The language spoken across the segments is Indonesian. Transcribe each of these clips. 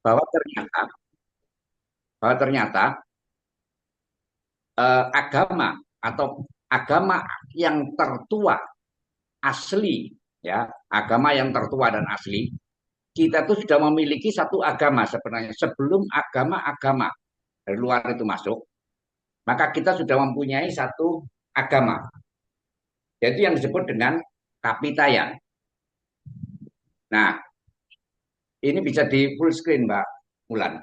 bahwa ternyata bahwa ternyata agama atau agama yang tertua asli, ya, agama yang tertua dan asli, kita tuh sudah memiliki satu agama sebenarnya sebelum agama-agama dari luar itu masuk, maka kita sudah mempunyai satu agama, yaitu yang disebut dengan kapitayan. Nah, ini bisa di full screen, Mbak Mulan.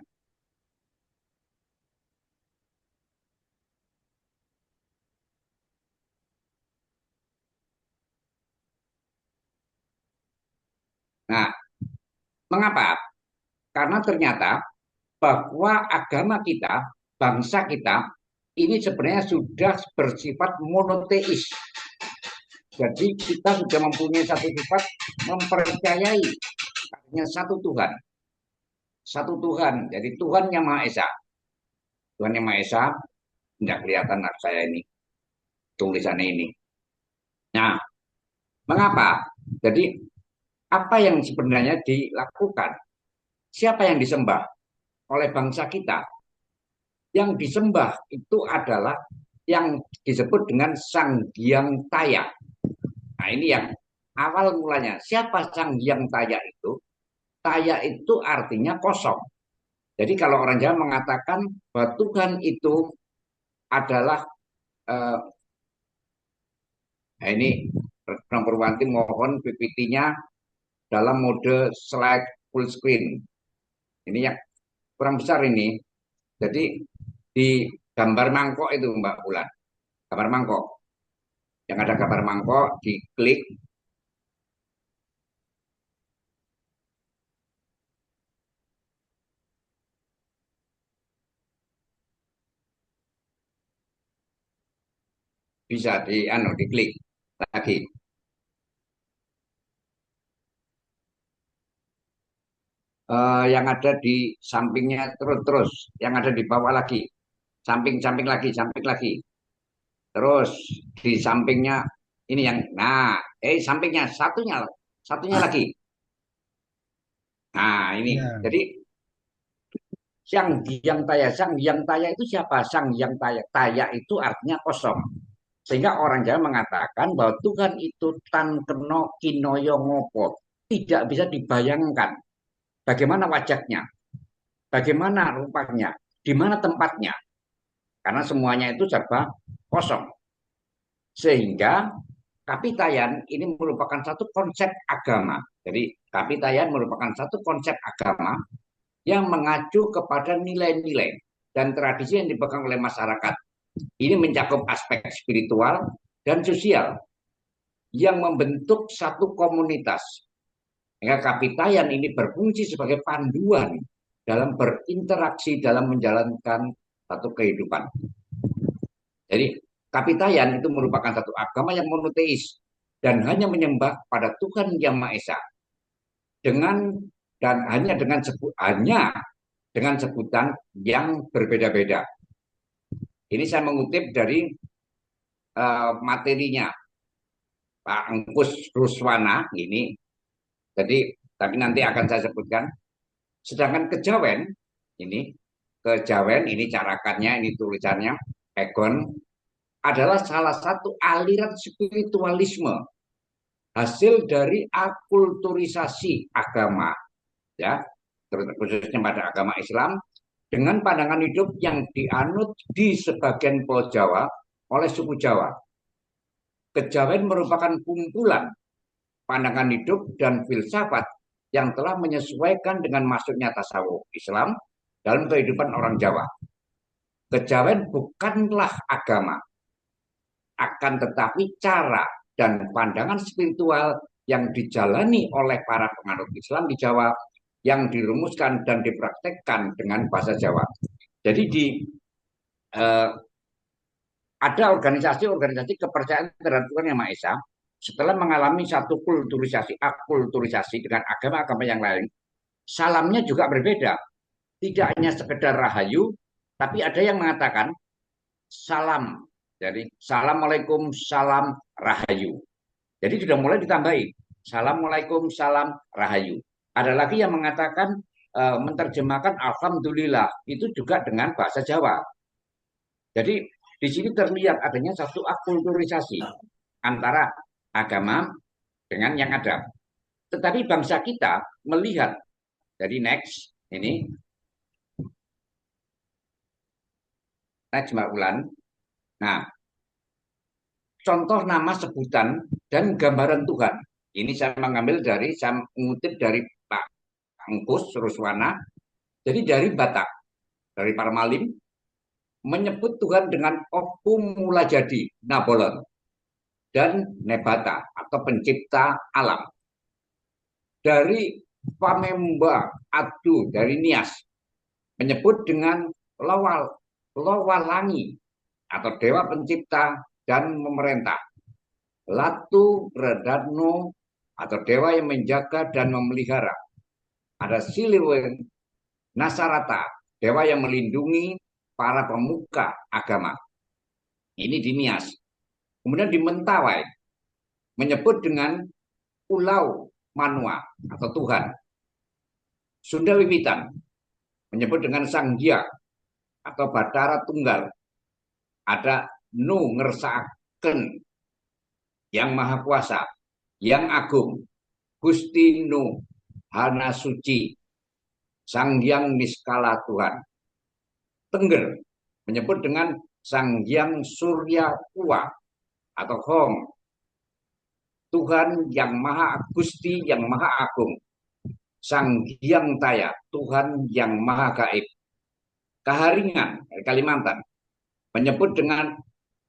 Nah, mengapa? Karena ternyata bahwa agama kita, bangsa kita, ini sebenarnya sudah bersifat monoteis. Jadi kita sudah mempunyai satu sifat mempercayai hanya satu Tuhan. Satu Tuhan. Jadi Tuhan yang Maha Esa. Tuhan yang Maha Esa, tidak kelihatan saya ini, tulisannya ini. Nah, mengapa? Jadi apa yang sebenarnya dilakukan? Siapa yang disembah oleh bangsa kita? Yang disembah itu adalah yang disebut dengan Sang Hyang Taya. Nah, ini yang awal mulanya. Siapa Sang Hyang Taya itu? Taya itu artinya kosong. Jadi kalau orang Jawa mengatakan bahwa Tuhan itu adalah nah ini Bang Purwanti mohon PPT-nya dalam mode slide full screen. Ini yang kurang besar ini. Jadi di gambar mangkok itu Mbak Bulan, gambar mangkok. Yang ada gambar mangkok, diklik bisa diklik lagi. Yang ada di sampingnya terus, yang ada di bawah lagi, samping-samping lagi, samping lagi. Terus di sampingnya ini yang, nah, sampingnya satunya, satunya lagi. Nah ini, Ya, jadi Sang Hyang Taya itu siapa? Sang Hyang Taya, Taya itu artinya kosong. Sehingga orang Jawa mengatakan bahwa Tuhan itu tan keno kinoyo ngopo. Tidak bisa dibayangkan bagaimana wajahnya, bagaimana rupanya, di mana tempatnya. Karena semuanya itu serba kosong. Sehingga Kapitayan ini merupakan satu konsep agama. Jadi Kapitayan merupakan satu konsep agama yang mengacu kepada nilai-nilai dan tradisi yang dipegang oleh masyarakat. Ini mencakup aspek spiritual dan sosial yang membentuk satu komunitas. Sehingga Kapitayan ini berfungsi sebagai panduan dalam berinteraksi dalam menjalankan satu kehidupan. Jadi Kapitayan itu merupakan satu agama yang monoteis dan hanya menyembah pada Tuhan Yang Maha Esa dengan dan hanya dengan sebutan yang berbeda-beda. Ini saya mengutip dari materinya Pak Engkus Ruswana ini. Jadi tapi nanti akan saya sebutkan. Sedangkan kejawen ini kejawen ini carakannya ini tulisannya Egon adalah salah satu aliran spiritualisme hasil dari akulturisasi agama, ya, khususnya pada agama Islam dengan pandangan hidup yang dianut di sebagian Pulau Jawa oleh suku Jawa. Kejawen merupakan kumpulan pandangan hidup dan filsafat yang telah menyesuaikan dengan masuknya tasawuf Islam dalam kehidupan orang Jawa. Kejawen bukanlah agama, akan tetapi cara dan pandangan spiritual yang dijalani oleh para penganut Islam di Jawa yang dirumuskan dan dipraktekkan dengan bahasa Jawa. Jadi eh, ada organisasi-organisasi kepercayaan terhadap Tuhan Yang Maha Esa setelah mengalami satu akulturisasi dengan agama-agama yang lain, salamnya juga berbeda. Tidak hanya sekedar rahayu, tapi ada yang mengatakan salam. Jadi, Assalamualaikum, salam rahayu. Jadi sudah mulai ditambahin. Assalamualaikum, salam rahayu. Ada lagi yang mengatakan menerjemahkan alhamdulillah itu juga dengan bahasa Jawa. Jadi di sini terlihat adanya satu akulturisasi antara agama dengan yang ada. Tetapi bangsa kita melihat dari next Mbak Ulan. Nah, contoh nama sebutan dan gambaran Tuhan. Ini saya mengutip dari Pak Angkus Ruswana. Jadi dari Batak, dari Parmalim, menyebut Tuhan dengan Opu Mula Jadi, Nabolon, dan Nebata atau pencipta alam. Dari Pamemba Adu dari Nias menyebut dengan Lowalangi atau dewa pencipta dan memerintah. Latu Redadno atau dewa yang menjaga dan memelihara. Ada Siliwen Nasarata, dewa yang melindungi para pemuka agama. Ini di Nias. Kemudian di Mentawai menyebut dengan Pulau Manua atau Tuhan. Sunda Wiwitan menyebut dengan Sang Hyang atau Batara Tunggal. Ada Nu Ngersaken yang Maha Kuasa, yang Agung, Gusti Nu Hana Suci, Sang Hyang Niskala Tuhan. Tengger menyebut dengan Sang Hyang Surya Kuwa atau Hong, Tuhan yang Maha Gusti, yang Maha Agung, Sang Hyang Taya, Tuhan yang Maha Gaib. Kaharingan dari Kalimantan menyebut dengan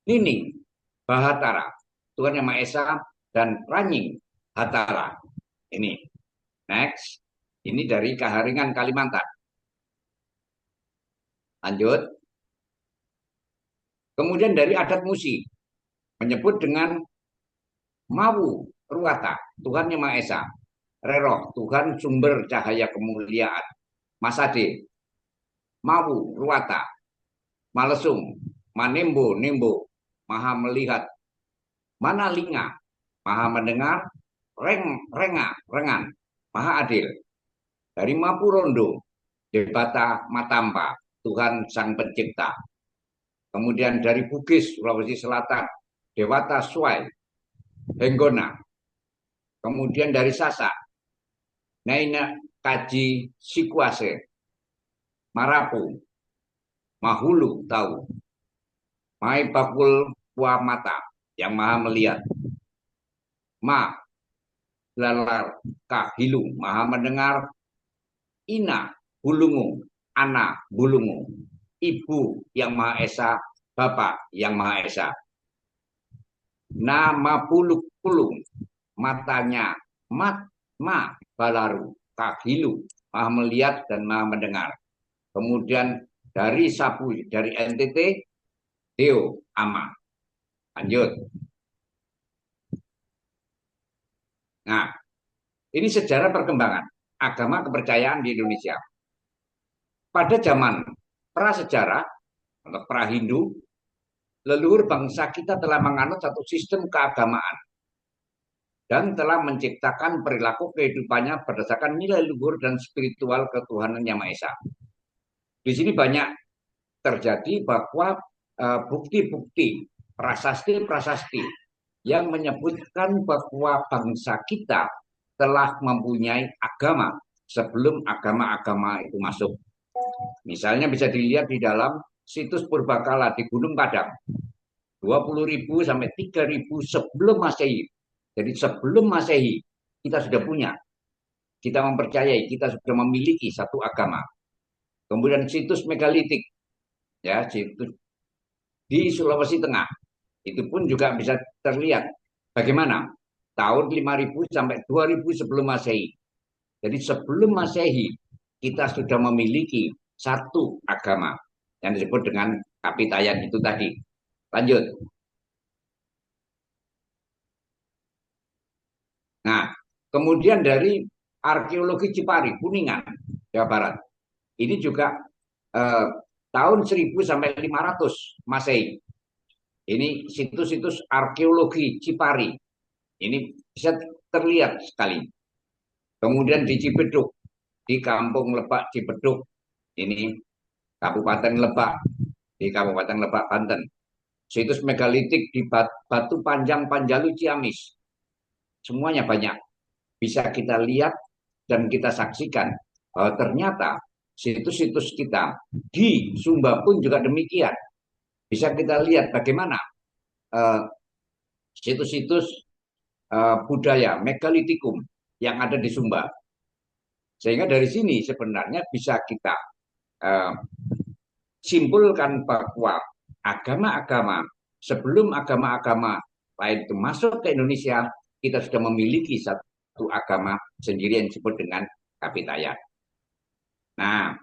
Nining Bahatara, Tuhan yang Maha Esa, dan Ranying Hatara. Ini next, ini dari Kaharingan Kalimantan. Lanjut. Kemudian dari adat Musi menyebut dengan Mawu Ruwata, Tuhan yang Maha Esa. Reroh, Tuhan sumber cahaya kemuliaan. Masade, Mawu Ruwata. Malesung, Manembo Nembo, Maha melihat. Manalinga, Maha mendengar. Renga Rengan, Maha adil. Dari Mapurondo, Debata Matampa, Tuhan sang pencipta. Kemudian dari Bugis, Sulawesi Selatan, Dewata Suai, Henggona. Kemudian dari Sasak, Naina Kaji Sikuase, Marapu, Mahulu tahu, Mai Bakul Mata yang Maha melihat, Ma Lalar Kahilu Maha mendengar, Ina Bulungu, Ana Bulungu, Ibu yang Maha Esa, Bapak yang Maha Esa. Nama puluk pulung, matanya ma balaru, kahilu, Maha melihat dan Maha mendengar. Kemudian dari Sabu, dari NTT, Deo Ama. Lanjut. Nah, ini sejarah perkembangan agama kepercayaan di Indonesia. Pada zaman prasejarah atau pra-Hindu, leluhur bangsa kita telah menganut satu sistem keagamaan dan telah menciptakan perilaku kehidupannya berdasarkan nilai luhur dan spiritual ketuhanan Yang Maha Esa. Di sini banyak terjadi bahwa bukti-bukti prasasti-prasasti yang menyebutkan bahwa bangsa kita telah mempunyai agama sebelum agama-agama itu masuk. Misalnya bisa dilihat di dalam situs Purbakala di Gunung Padang. 20.000 sampai 3.000 sebelum Masehi. Jadi sebelum Masehi kita sudah punya. Kita mempercayai, kita sudah memiliki satu agama. Kemudian situs megalitik, ya, situs di Sulawesi Tengah. Itu pun juga bisa terlihat bagaimana tahun 5.000 sampai 2.000 sebelum Masehi. Jadi sebelum Masehi kita sudah memiliki satu agama yang disebut dengan Kapitayan itu tadi. Lanjut. Nah, kemudian dari arkeologi Cipari, Kuningan, Jawa Barat. Ini juga tahun 1000 sampai 500 Masehi. Ini situs-situs arkeologi Cipari. Ini bisa terlihat sekali. Kemudian di Cibeduk di Kampung Lebak di Beduk, ini Kabupaten Lebak, di Kabupaten Lebak, Banten. Situs megalitik di Batu Panjang Panjalu Ciamis. Semuanya banyak. Bisa kita lihat dan kita saksikan bahwa ternyata situs-situs kita di Sumba pun juga demikian. Bisa kita lihat bagaimana eh, situs-situs budaya megalitikum yang ada di Sumba. Sehingga dari sini sebenarnya bisa kita uh, simpulkan bahwa agama-agama sebelum agama-agama lain itu masuk ke Indonesia, kita sudah memiliki satu agama sendiri yang disebut dengan Kapitayan. Nah,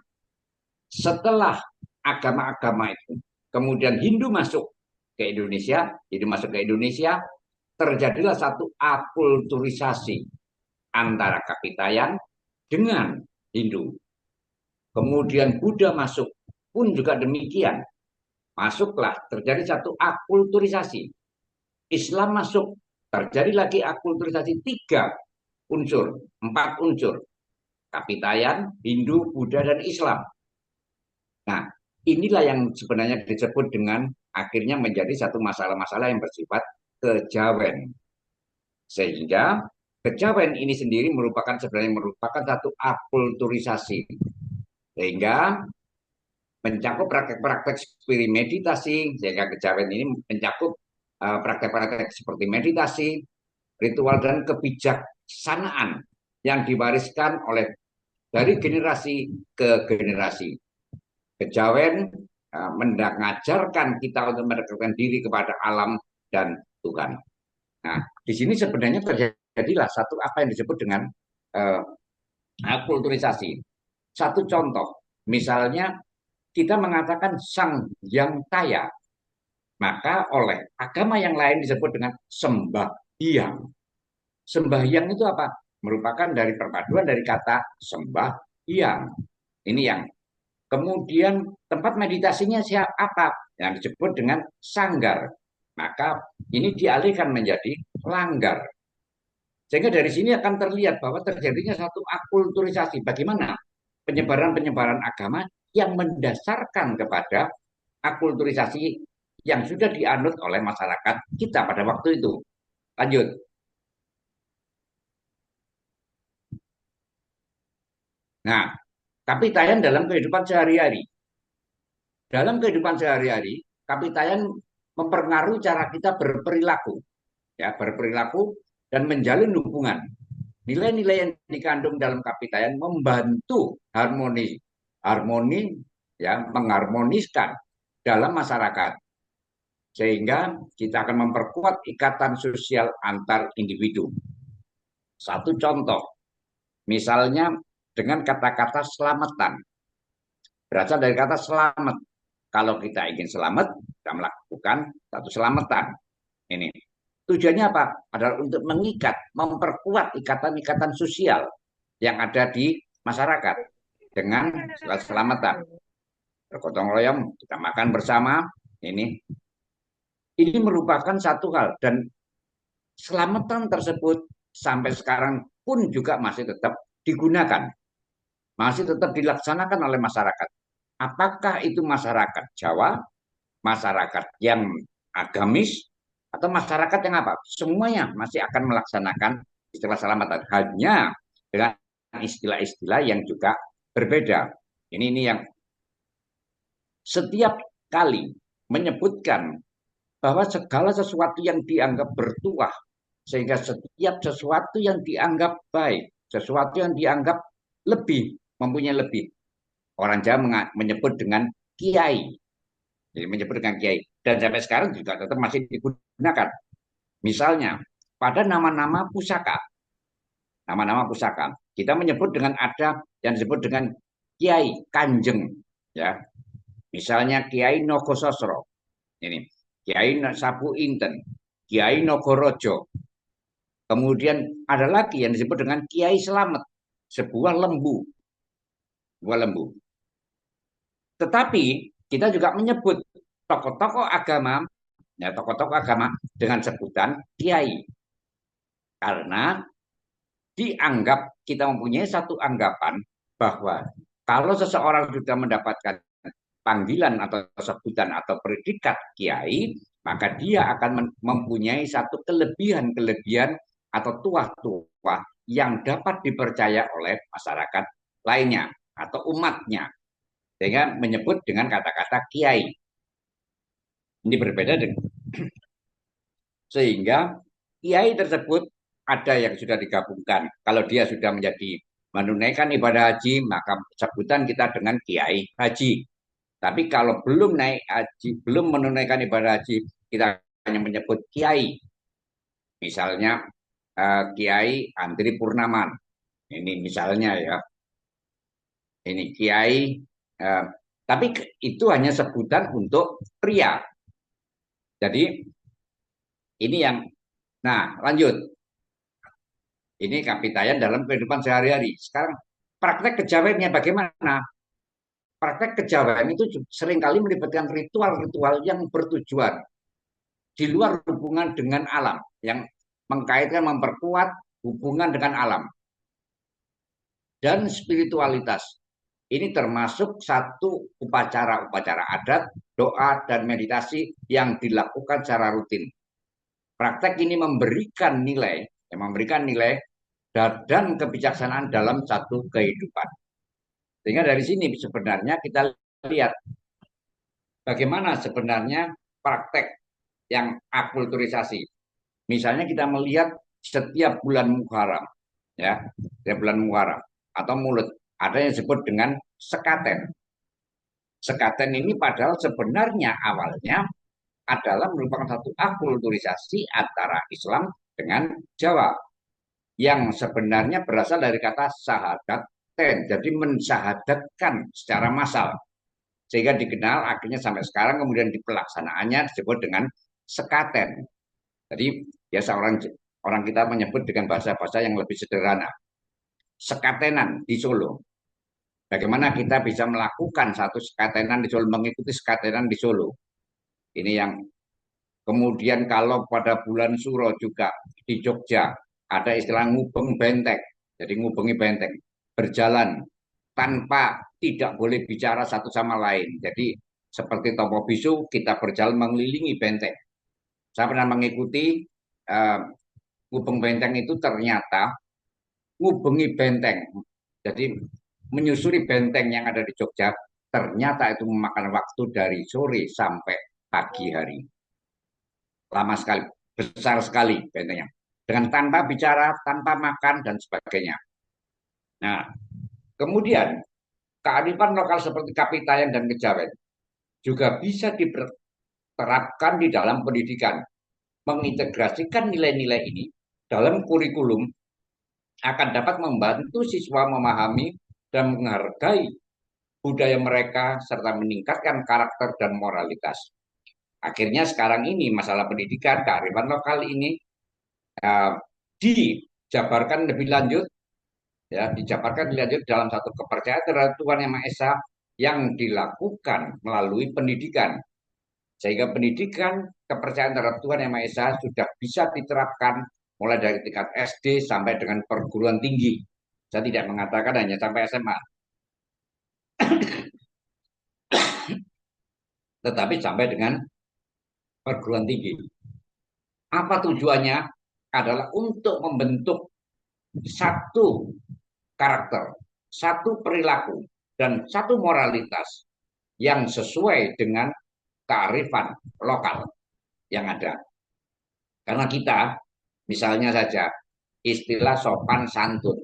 setelah agama-agama itu, kemudian Hindu masuk ke Indonesia, terjadilah satu akulturisasi antara Kapitayan dengan Hindu. Kemudian Buddha masuk pun juga demikian. Masuklah, terjadi satu akulturisasi. Islam masuk, terjadi lagi akulturisasi tiga unsur, empat unsur. Kapitayan, Hindu, Buddha, dan Islam. Nah, inilah yang sebenarnya disebut dengan akhirnya menjadi satu masalah-masalah yang bersifat kejawen. Sehingga kejawen ini sendiri sebenarnya merupakan satu akulturisasi. Sehingga mencakup praktek-praktek seperti meditasi, sehingga kejawen ini mencakup praktek-praktek seperti meditasi, ritual dan kebijaksanaan yang diwariskan oleh dari generasi ke generasi. Kejawen mengajarkan kita untuk mendekatkan diri kepada alam dan Tuhan. Nah, di sini sebenarnya terjadilah satu apa yang disebut dengan uh, akulturisasi. Satu contoh, misalnya kita mengatakan sang yang kaya, maka oleh agama yang lain disebut dengan sembahyang. Sembahyang itu apa? Merupakan dari perpaduan dari kata sembahyang. Ini yang kemudian tempat meditasinya siapa? Apa? Yang disebut dengan sanggar. Maka ini dialihkan menjadi langgar. Sehingga dari sini akan terlihat bahwa terjadinya satu akulturisasi. Bagaimana penyebaran-penyebaran agama yang mendasarkan kepada akulturisasi yang sudah dianut oleh masyarakat kita pada waktu itu. Lanjut. Nah, kapitayan dalam kehidupan sehari-hari. Dalam kehidupan sehari-hari, kapitayan mempengaruhi cara kita berperilaku, ya, berperilaku dan menjalin hubungan. Nilai-nilai yang dikandung dalam kapitayan membantu harmoni ya, mengharmoniskan dalam masyarakat. Sehingga kita akan memperkuat ikatan sosial antar individu. Satu contoh, misalnya dengan kata-kata selamatan. Berasal dari kata selamat. Kalau kita ingin selamat, kita melakukan satu selamatan. Ini tujuannya apa? Adalah untuk mengikat, memperkuat ikatan-ikatan sosial yang ada di masyarakat dengan selamatan. Bergotong royong, kita makan bersama. Ini merupakan satu hal dan selamatan tersebut sampai sekarang pun juga masih tetap digunakan, masih tetap dilaksanakan oleh masyarakat. Apakah itu masyarakat Jawa, masyarakat yang agamis, atau masyarakat yang apa? Semuanya masih akan melaksanakan istilah selamatan, hanya dengan istilah-istilah yang juga berbeda. Ini yang setiap kali menyebutkan bahwa segala sesuatu yang dianggap bertuah, sehingga setiap sesuatu yang dianggap baik, sesuatu yang dianggap lebih, mempunyai lebih, orang Jawa menyebut dengan kiai. Jadi menyebut dengan kiai. Dan sampai sekarang juga tetap masih digunakan. Misalnya, pada nama-nama pusaka. Nama-nama pusaka. Kita menyebut dengan ada yang disebut dengan kiai kanjeng. Ya. Misalnya Kiai Nogososro. Ini. Kiai Sapu Inten. Kiai Nogorojo. Kemudian ada lagi yang disebut dengan Kiai Selamet. Sebuah lembu. Sebuah lembu. Tetapi kita juga menyebut tokoh-tokoh agama, ya tokoh-tokoh agama dengan sebutan kiai, karena dianggap kita mempunyai satu anggapan bahwa kalau seseorang sudah mendapatkan panggilan atau sebutan atau predikat kiai, maka dia akan mempunyai satu kelebihan-kelebihan atau tuah-tuah yang dapat dipercaya oleh masyarakat lainnya atau umatnya. Sehingga menyebut dengan kata-kata kiai. Ini berbeda dengan sehingga kiai tersebut ada yang sudah digabungkan. Kalau dia sudah menjadi menunaikan ibadah haji, maka sebutan kita dengan kiai haji. Tapi kalau belum naik haji, belum menunaikan ibadah haji, kita hanya menyebut kiai. Misalnya Kiai Andri Purnaman. Ini misalnya ya, ini kiai. eh, tapi itu hanya sebutan untuk pria. Jadi ini yang, nah lanjut. Ini kapitayan dalam kehidupan sehari-hari. Sekarang praktek kejawennya bagaimana? Praktek kejawen itu seringkali melibatkan ritual-ritual yang bertujuan di luar hubungan dengan alam, yang mengkaitkan memperkuat hubungan dengan alam dan spiritualitas. Ini termasuk satu upacara-upacara adat, doa, dan meditasi yang dilakukan secara rutin. Praktek ini memberikan nilai dan kebijaksanaan dalam satu kehidupan. Sehingga dari sini sebenarnya kita lihat bagaimana sebenarnya praktek yang akulturisasi. Misalnya kita melihat setiap bulan Muharram, ya, setiap bulan Muharram atau mulut, ada yang disebut dengan sekaten. Sekaten ini padahal sebenarnya awalnya adalah merupakan satu akulturisasi antara Islam dengan Jawa yang sebenarnya berasal dari kata sahadat ten, jadi mensyahadatkan secara massal sehingga dikenal akhirnya sampai sekarang kemudian di pelaksanaannya disebut dengan sekaten. Jadi biasa orang kita menyebut dengan bahasa-bahasa yang lebih sederhana. Sekatenan di Solo. Bagaimana kita bisa melakukan satu sekatenan di Solo, mengikuti sekatenan di Solo. Ini yang kemudian kalau pada bulan Suro juga di Jogja ada istilah ngubeng benteng. Jadi ngubengi benteng, berjalan tanpa tidak boleh bicara satu sama lain. Jadi seperti Topo Bisu kita berjalan mengelilingi benteng. Saya pernah mengikuti uh, ngubeng benteng itu ternyata ngubengi benteng. Jadi menyusuri benteng yang ada di Jogja ternyata itu memakan waktu dari sore sampai pagi hari. Lama sekali, besar sekali bentengnya. Dengan tanpa bicara, tanpa makan dan sebagainya. Nah, kemudian kearifan lokal seperti kapitayan dan kejawen juga bisa diterapkan di dalam pendidikan. Mengintegrasikan nilai-nilai ini dalam kurikulum akan dapat membantu siswa memahami dan menghargai budaya mereka serta meningkatkan karakter dan moralitas. Akhirnya sekarang ini masalah pendidikan kearifan lokal ini uh, dijabarkan lebih lanjut, ya dijabarkan lebih lanjut dalam satu kepercayaan terhadap Tuhan Yang Maha Esa yang dilakukan melalui pendidikan. Sehingga pendidikan kepercayaan terhadap Tuhan Yang Maha Esa sudah bisa diterapkan mulai dari tingkat SD sampai dengan perguruan tinggi. Saya tidak mengatakan hanya sampai SMA, tetapi sampai dengan perguruan tinggi. Apa tujuannya? Adalah untuk membentuk satu karakter, satu perilaku, dan satu moralitas yang sesuai dengan kearifan lokal yang ada. Karena kita, misalnya saja, istilah sopan santun.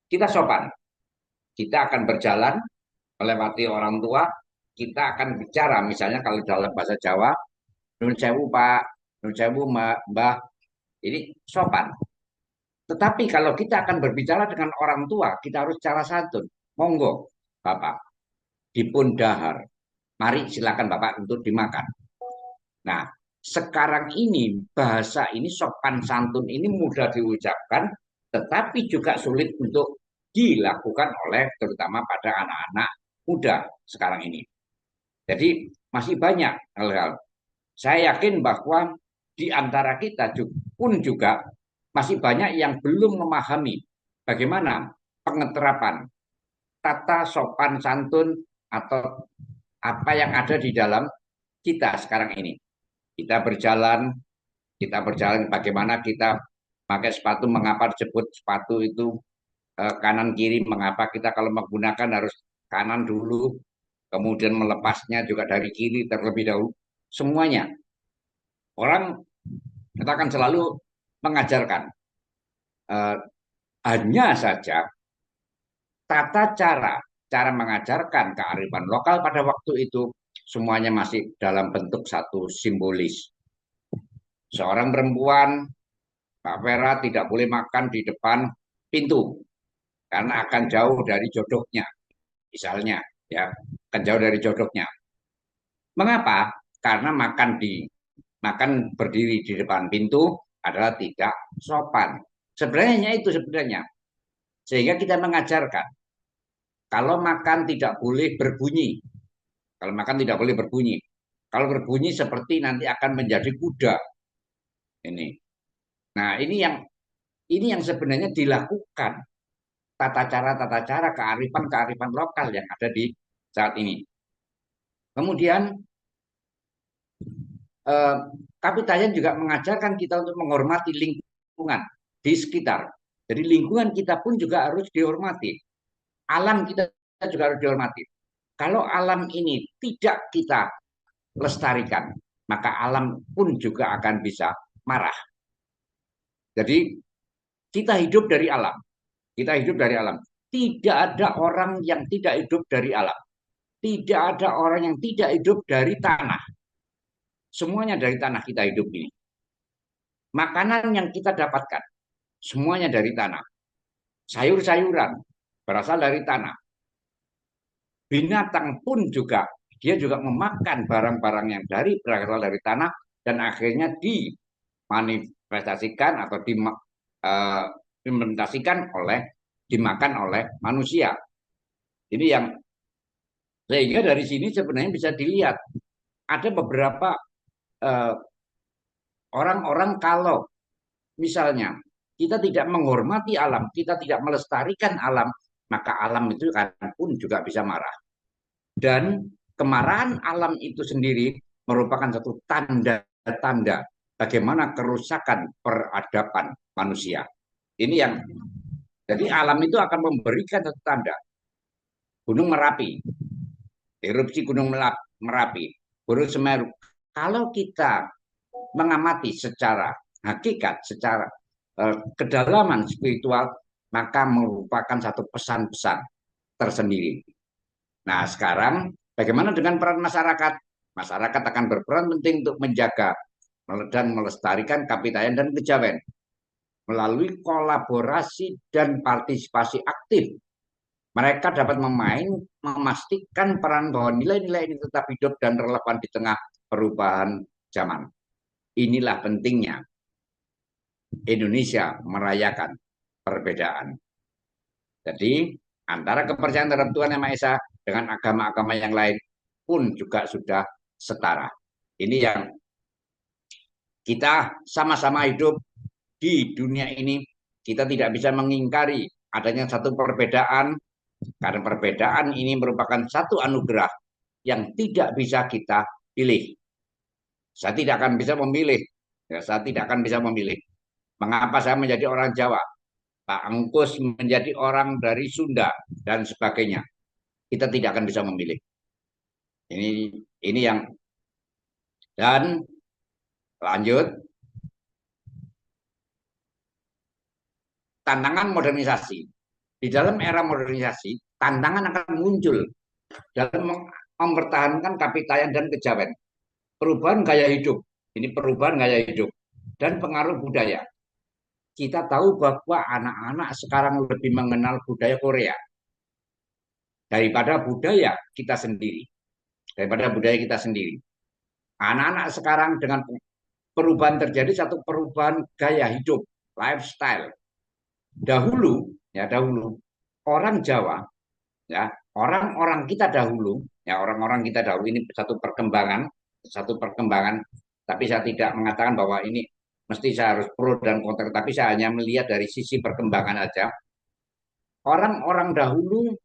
Kita sopan, kita akan berjalan melewati orang tua, kita akan bicara, misalnya kalau dalam bahasa Jawa, Nun sewu Pak, Nun sewu Mbah, ini sopan. Tetapi kalau kita akan berbicara dengan orang tua, kita harus cara santun. Monggo, Bapak, dipun dahar. Mari silakan Bapak untuk dimakan. Nah, sekarang ini bahasa ini sopan santun ini mudah diucapkan, tetapi juga sulit untuk dilakukan oleh terutama pada anak-anak muda sekarang ini. Jadi masih banyak hal-hal. Saya yakin bahwa di antara kita pun juga masih banyak yang belum memahami bagaimana pengeterapan tata sopan santun atau apa yang ada di dalam kita sekarang ini. Kita berjalan, bagaimana kita pakai sepatu, mengapa disebut sepatu itu kanan kiri, mengapa kita kalau menggunakan harus kanan dulu, kemudian melepasnya juga dari kiri terlebih dahulu. Semuanya orang kita akan selalu mengajarkan. Eh, hanya saja tata cara mengajarkan kearifan lokal pada waktu itu semuanya masih dalam bentuk satu simbolis. Seorang perempuan, Mbak Vera, tidak boleh makan di depan pintu karena akan jauh dari jodohnya, misalnya, ya, akan jauh dari jodohnya. Mengapa? Karena makan berdiri di depan pintu adalah tidak sopan. Sebenarnya itu sebenarnya. Sehingga kita mengajarkan kalau makan tidak boleh berbunyi. Kalau makan tidak boleh berbunyi. Kalau berbunyi seperti nanti akan menjadi kuda. Ini. Nah, ini yang sebenarnya dilakukan tata cara kearifan lokal yang ada di saat ini. Kemudian eh, Kapitayan juga mengajarkan kita untuk menghormati lingkungan di sekitar. Jadi lingkungan kita pun juga harus dihormati. Alam kita juga harus dihormati. Kalau alam ini tidak kita lestarikan, maka alam pun juga akan bisa marah. Jadi kita hidup dari alam. Kita hidup dari alam. Tidak ada orang yang tidak hidup dari alam. Tidak ada orang yang tidak hidup dari tanah. Semuanya dari tanah kita hidup ini. Makanan yang kita dapatkan, semuanya dari tanah. Sayur-sayuran berasal dari tanah. Binatang pun juga, dia juga memakan barang-barang yang berasal dari tanah dan akhirnya dimanifestasikan atau diimplementasikan dimakan oleh manusia. Ini yang sehingga dari sini sebenarnya bisa dilihat ada beberapa eh, orang-orang kalau misalnya kita tidak menghormati alam, kita tidak melestarikan alam, maka alam itu pun juga bisa marah. Dan kemarahan alam itu sendiri merupakan satu tanda-tanda bagaimana kerusakan peradaban manusia. Ini yang jadi alam itu akan memberikan satu tanda. Gunung Merapi, erupsi Gunung Merapi, Gunung Semeru. Kalau kita mengamati secara hakikat, secara kedalaman spiritual, maka merupakan satu pesan-pesan tersendiri. Nah, sekarang bagaimana dengan peran masyarakat? Masyarakat akan berperan penting untuk menjaga dan melestarikan Kapitayan dan Kejawen melalui kolaborasi dan partisipasi aktif. Mereka dapat memastikan peran bahwa nilai-nilai ini tetap hidup dan relevan di tengah perubahan zaman. Inilah pentingnya Indonesia merayakan perbedaan. Jadi antara kepercayaan terhadap Tuhan Yang Maha Esa dengan agama-agama yang lain pun juga sudah setara. Ini yang kita sama-sama hidup di dunia ini. Kita tidak bisa mengingkari adanya satu perbedaan, karena perbedaan ini merupakan satu anugerah yang tidak bisa kita pilih. Saya tidak akan bisa memilih. Ya, saya tidak akan bisa memilih. Mengapa saya menjadi orang Jawa? Pak Angkus menjadi orang dari Sunda dan sebagainya. Kita tidak akan bisa memilih. Ini yang dan lanjut tantangan modernisasi. Di dalam era modernisasi, tantangan akan muncul dalam mempertahankan Kapitayan dan Kejawen. Perubahan gaya hidup, ini perubahan gaya hidup dan pengaruh budaya. Kita tahu bahwa anak-anak sekarang lebih mengenal budaya Korea daripada budaya kita sendiri. Daripada budaya kita sendiri. Anak-anak sekarang dengan perubahan terjadi satu perubahan gaya hidup, lifestyle. Dahulu orang Jawa, ya, orang-orang kita dahulu, ya orang-orang kita dahulu ini satu perkembangan. Tapi saya tidak mengatakan bahwa ini mesti saya harus pro dan kontra, tapi saya hanya melihat dari sisi perkembangan aja. orang-orang dahulu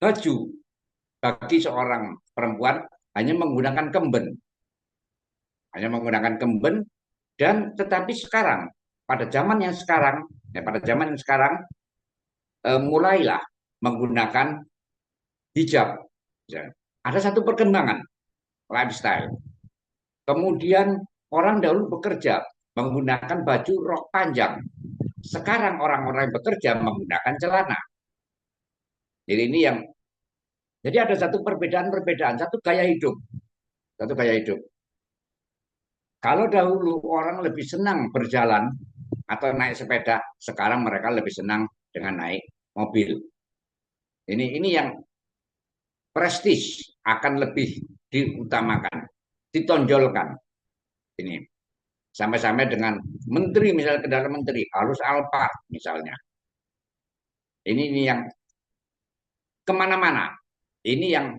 baju bagi seorang perempuan hanya menggunakan kemben, dan tetapi sekarang pada zaman yang sekarang mulailah menggunakan hijab. Ada satu perkembangan lifestyle. Kemudian orang dahulu bekerja menggunakan baju rok panjang. Sekarang orang-orang yang bekerja menggunakan celana. Jadi ini yang jadi ada satu perbedaan-perbedaan, satu gaya hidup. Kalau dahulu orang lebih senang berjalan atau naik sepeda, sekarang mereka lebih senang dengan naik mobil. Ini yang prestis akan lebih diutamakan, ditonjolkan. Ini sampai-sampai dengan menteri, misalnya kendala menteri harus Alphard misalnya. Ini yang kemana-mana. Ini yang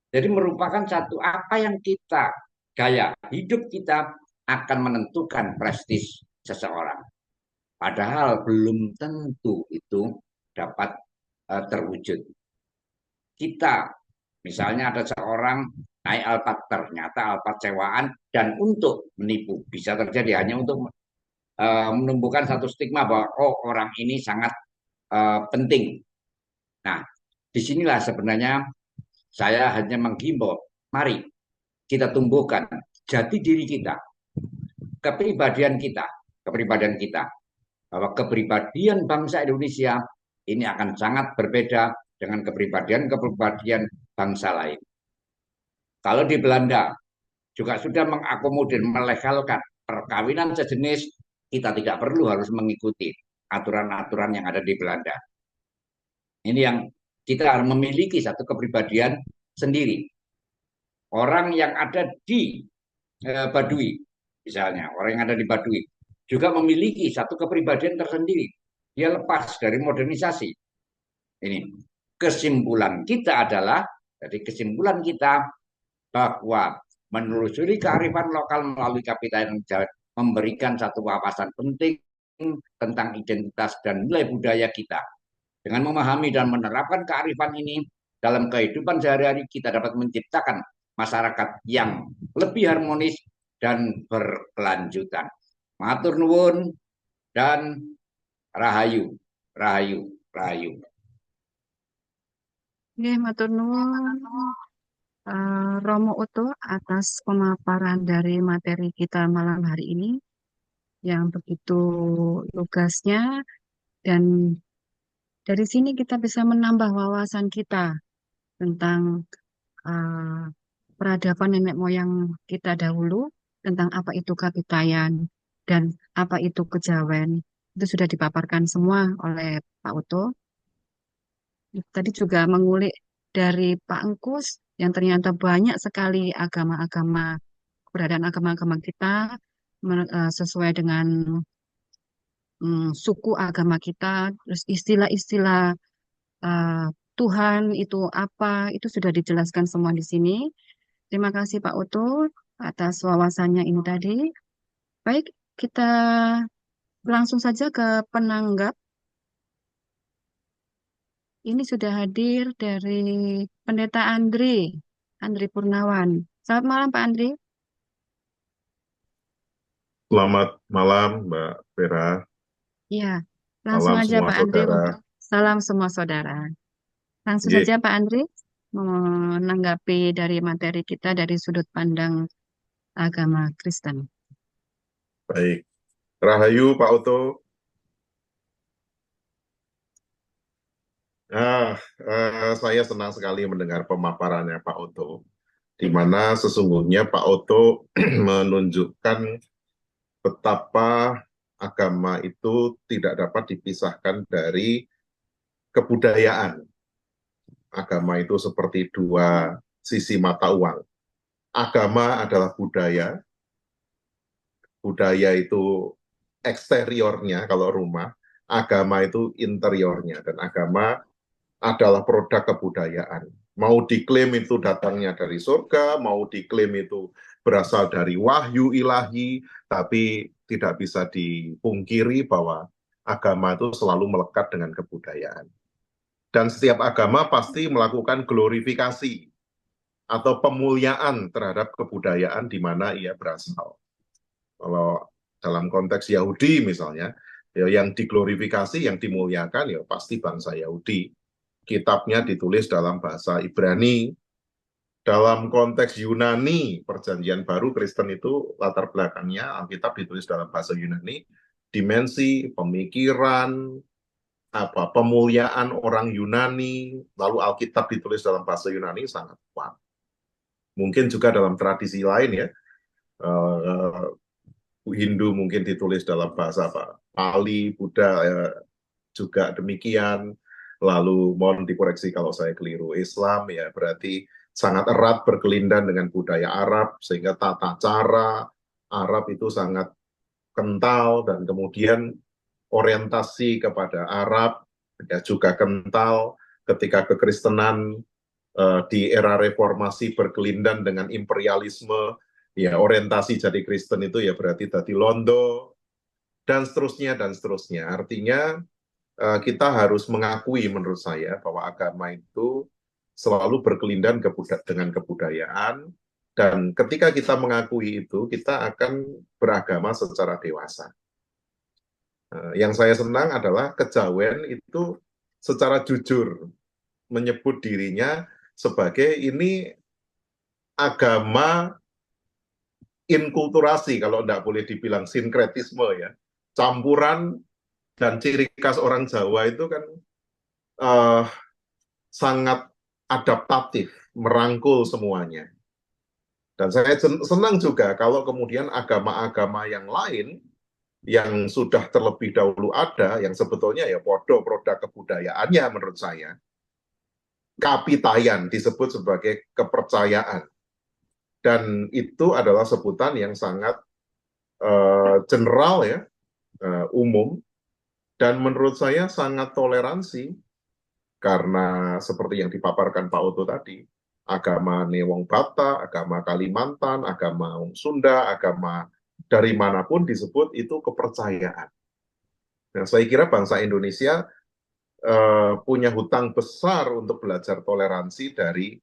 jadi merupakan satu apa yang kita gaya hidup kita akan menentukan prestis seseorang. Padahal belum tentu itu dapat terwujud. Kita misalnya ada seorang naik Alphard, ternyata Alphard sewaan dan untuk menipu bisa terjadi hanya untuk menumbuhkan satu stigma bahwa oh orang ini sangat penting. Nah, disinilah sebenarnya saya hanya menghimbau, mari kita tumbuhkan jati diri kita, kepribadian kita, bahwa kepribadian bangsa Indonesia ini akan sangat berbeda dengan kepribadian bangsa lain. Kalau di Belanda juga sudah mengakomodir, melegalkan perkawinan sejenis, kita tidak perlu harus mengikuti aturan-aturan yang ada di Belanda. Ini yang kita harus memiliki satu kepribadian sendiri. Orang yang ada di Baduy, misalnya, orang yang ada di Baduy, juga memiliki satu kepribadian tersendiri. Dia lepas dari modernisasi. Ini kesimpulan kita adalah, jadi kesimpulan kita bahwa menelusuri kearifan lokal melalui kapitalis memberikan satu wawasan penting tentang identitas dan nilai budaya kita. Dengan memahami dan menerapkan kearifan ini dalam kehidupan sehari-hari, kita dapat menciptakan masyarakat yang lebih harmonis dan berkelanjutan. Matur nuwun dan rahayu, rahayu, rahayu. Oke, matur nuwun Romo Uto atas pemaparan dari materi kita malam hari ini yang begitu lugasnya, dan dari sini kita bisa menambah wawasan kita tentang uh, peradaban nenek moyang kita dahulu, tentang apa itu kapitayan dan apa itu kejawen. Itu sudah dipaparkan semua oleh Pak Uto. Tadi juga mengulik dari Pak Engkus yang ternyata banyak sekali agama-agama, keberadaan agama-agama kita sesuai dengan suku agama kita, terus istilah-istilah uh, Tuhan itu apa, itu sudah dijelaskan semua di sini. Terima kasih Pak Uto atas wawasannya ini tadi. Baik, kita langsung saja ke penanggap. Ini sudah hadir dari Pendeta Andri Purnawan. Selamat malam Pak Andri. Selamat malam Mbak Vera. Ya, langsung Salam aja semua Pak Andri. saudara. Salam semua saudara. Langsung Ye, saja Pak Andri menanggapi dari materi kita dari sudut pandang agama Kristen. baik. Rahayu Pak Oto. Saya senang sekali mendengar pemaparannya Pak Oto, di mana sesungguhnya Pak Oto menunjukkan betapa agama itu tidak dapat dipisahkan dari kebudayaan. Agama itu seperti dua sisi mata uang. Agama adalah budaya itu eksteriornya kalau rumah, agama itu interiornya, dan agama adalah produk kebudayaan. Mau diklaim itu datangnya dari surga, mau diklaim itu berasal dari wahyu ilahi, tapi tidak bisa dipungkiri bahwa agama itu selalu melekat dengan kebudayaan. Dan setiap agama pasti melakukan glorifikasi atau pemuliaan terhadap kebudayaan di mana ia berasal. Kalau dalam konteks Yahudi misalnya, ya yang diglorifikasi, yang dimuliakan ya pasti bangsa Yahudi. Kitabnya ditulis dalam bahasa Ibrani. Dalam konteks Yunani, Perjanjian Baru Kristen itu latar belakangnya Alkitab ditulis dalam bahasa Yunani. Dimensi pemikiran, pemuliaan orang Yunani, lalu Alkitab ditulis dalam bahasa Yunani sangat kuat. Mungkin juga dalam tradisi lain ya, Hindu mungkin ditulis dalam bahasa Pali, Buddha juga demikian. Lalu mohon dikoreksi kalau saya keliru, Islam ya berarti sangat erat berkelindan dengan budaya Arab, sehingga tata cara Arab itu sangat kental, dan kemudian orientasi kepada Arab ya juga kental. Ketika kekristenan di era reformasi berkelindan dengan imperialisme, ya orientasi jadi Kristen itu ya berarti tadi Londo, dan seterusnya dan seterusnya. Artinya kita harus mengakui menurut saya bahwa agama itu selalu berkelindan dengan kebudayaan, dan ketika kita mengakui itu, kita akan beragama secara dewasa. Yang saya senang adalah Kejawen itu secara jujur menyebut dirinya sebagai ini agama inkulturasi, kalau tidak boleh dibilang sinkretisme ya, campuran, dan ciri khas orang Jawa itu kan sangat adaptatif, merangkul semuanya. Dan saya senang juga kalau kemudian agama-agama yang lain yang sudah terlebih dahulu ada, yang sebetulnya ya produk kebudayaannya menurut saya, kapitayan disebut sebagai kepercayaan. Dan itu adalah sebutan yang sangat general ya, umum, dan menurut saya sangat toleransi, karena seperti yang dipaparkan Pak Oto tadi, agama Newong Bata, agama Kalimantan, agama Sunda, agama dari manapun disebut itu kepercayaan. Nah, saya kira bangsa Indonesia punya hutang besar untuk belajar toleransi dari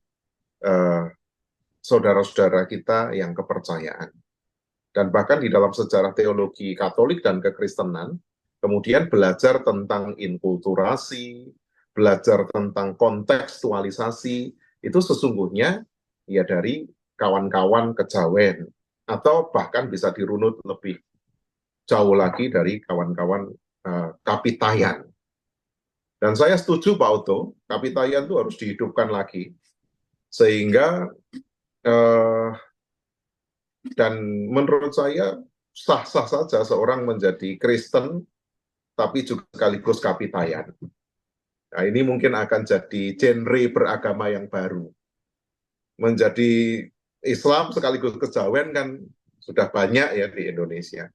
saudara-saudara kita yang kepercayaan. Dan bahkan di dalam sejarah teologi Katolik dan kekristenan, kemudian belajar tentang inkulturasi, belajar tentang kontekstualisasi, itu sesungguhnya ya dari kawan-kawan Kejawen, atau bahkan bisa dirunut lebih jauh lagi dari kawan-kawan Kapitayan. Dan saya setuju Pak Oto, Kapitayan itu harus dihidupkan lagi, sehingga dan menurut saya sah-sah saja seorang menjadi Kristen tapi juga sekaligus Kapitayan. Nah, ini mungkin akan jadi genre beragama yang baru. Menjadi Islam sekaligus Kejawen kan sudah banyak ya di Indonesia.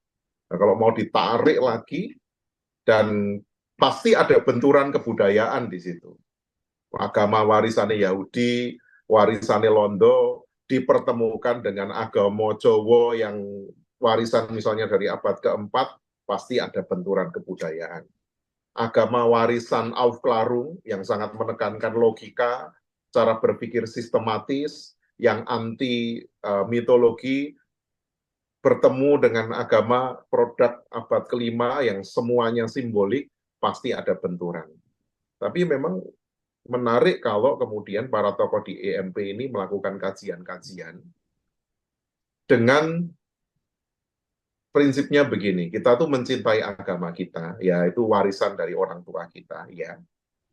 Nah, kalau mau ditarik lagi, dan pasti ada benturan kebudayaan di situ. Agama warisannya Yahudi, warisannya Londo, dipertemukan dengan agama Jawa yang warisan misalnya dari abad keempat, pasti ada benturan kebudayaan. Agama warisan Aufklärung yang sangat menekankan logika, cara berpikir sistematis, yang anti mitologi, bertemu dengan agama produk abad kelima yang semuanya simbolik, pasti ada benturan. Tapi memang menarik kalau kemudian para tokoh di EMP ini melakukan kajian-kajian dengan prinsipnya begini, kita tuh mencintai agama kita, yaitu warisan dari orang tua kita, ya,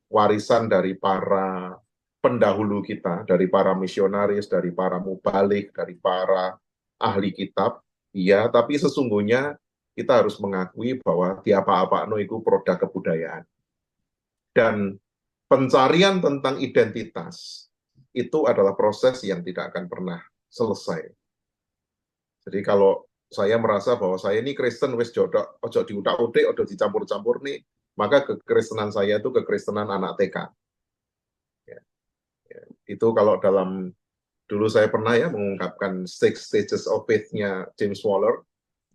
warisan dari para pendahulu kita, dari para misionaris, dari para mubalik, dari para ahli kitab, ya, tapi sesungguhnya kita harus mengakui bahwa tiap apa-apa itu produk kebudayaan. Dan pencarian tentang identitas itu adalah proses yang tidak akan pernah selesai. Jadi kalau saya merasa bahwa saya ini Kristen, wis jodoh, ojo diutak-utik, ojo dicampur-campur nih, maka kekristenan saya itu kekristenan anak TK. Ya, ya. Itu kalau dalam, dulu saya pernah ya mengungkapkan 6 stages of faith-nya James Waller,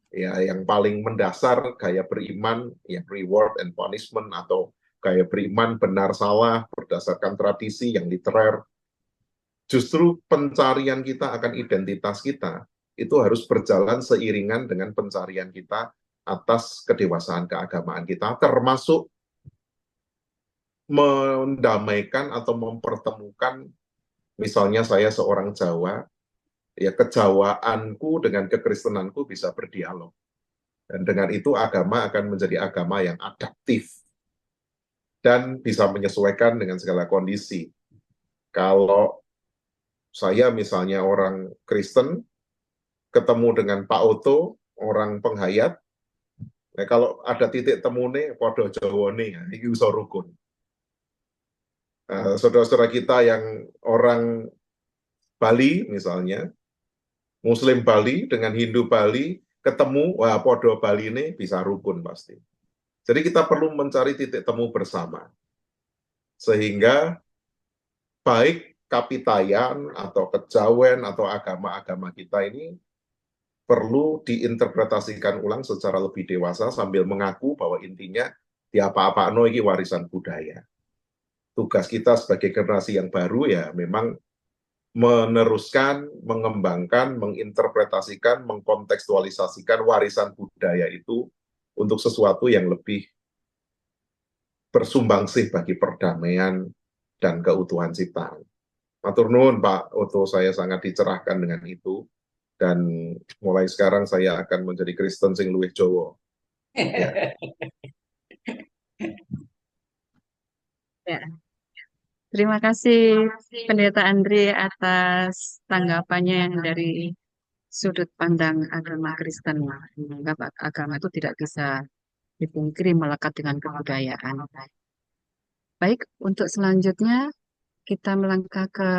ya yang paling mendasar gaya beriman, ya reward and punishment atau gaya beriman benar salah berdasarkan tradisi yang literer. Justru pencarian kita akan identitas kita itu harus berjalan seiringan dengan pencarian kita atas kedewasaan keagamaan kita, termasuk mendamaikan atau mempertemukan, misalnya saya seorang Jawa, ya kejawaanku dengan kekristenanku bisa berdialog. Dan dengan itu agama akan menjadi agama yang adaptif dan bisa menyesuaikan dengan segala kondisi. Kalau saya misalnya orang Kristen, ketemu dengan Pak Oto, orang penghayat, nah kalau ada titik temu nih, podo Jawa nih, ini bisa rukun. Saudara-saudara kita yang orang Bali misalnya, Muslim Bali dengan Hindu Bali, ketemu, wah podo Bali ini bisa rukun pasti. Jadi kita perlu mencari titik temu bersama. Sehingga baik kapitayan atau kejawen atau agama-agama kita ini perlu diinterpretasikan ulang secara lebih dewasa sambil mengaku bahwa intinya di apa-apa ini warisan budaya. Tugas kita sebagai generasi yang baru ya memang meneruskan, mengembangkan, menginterpretasikan, mengkontekstualisasikan warisan budaya itu untuk sesuatu yang lebih bersumbangsih bagi perdamaian dan keutuhan ciptaan. Matur nuwun Pak Oto, saya sangat dicerahkan dengan itu. Dan mulai sekarang saya akan menjadi Kristen sing luwih Jawa. Ya. Ya. Terima kasih Pendeta Andre atas tanggapannya yang dari sudut pandang agama Kristen. Menganggap agama itu tidak bisa dipungkiri melekat dengan kebudayaan. Baik, untuk selanjutnya kita melangkah ke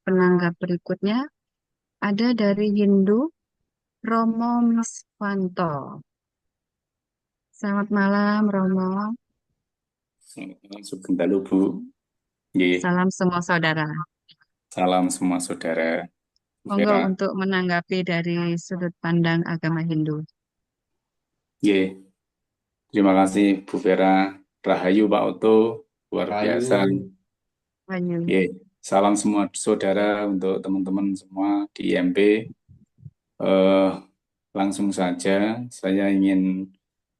penanggap berikutnya. Ada dari Hindu, Romo Miswanto. Selamat malam, Romo. Sugeng dalu Bu. Nggih, Salam semua saudara. salam semua saudara. Monggo Vera, untuk menanggapi dari sudut pandang agama Hindu. nggih. Terima kasih Bu Vera. Rahayu Pak Oto, luar biasa. Wanyu. Nggih, salam semua saudara untuk teman-teman semua di IMP. Langsung saja saya ingin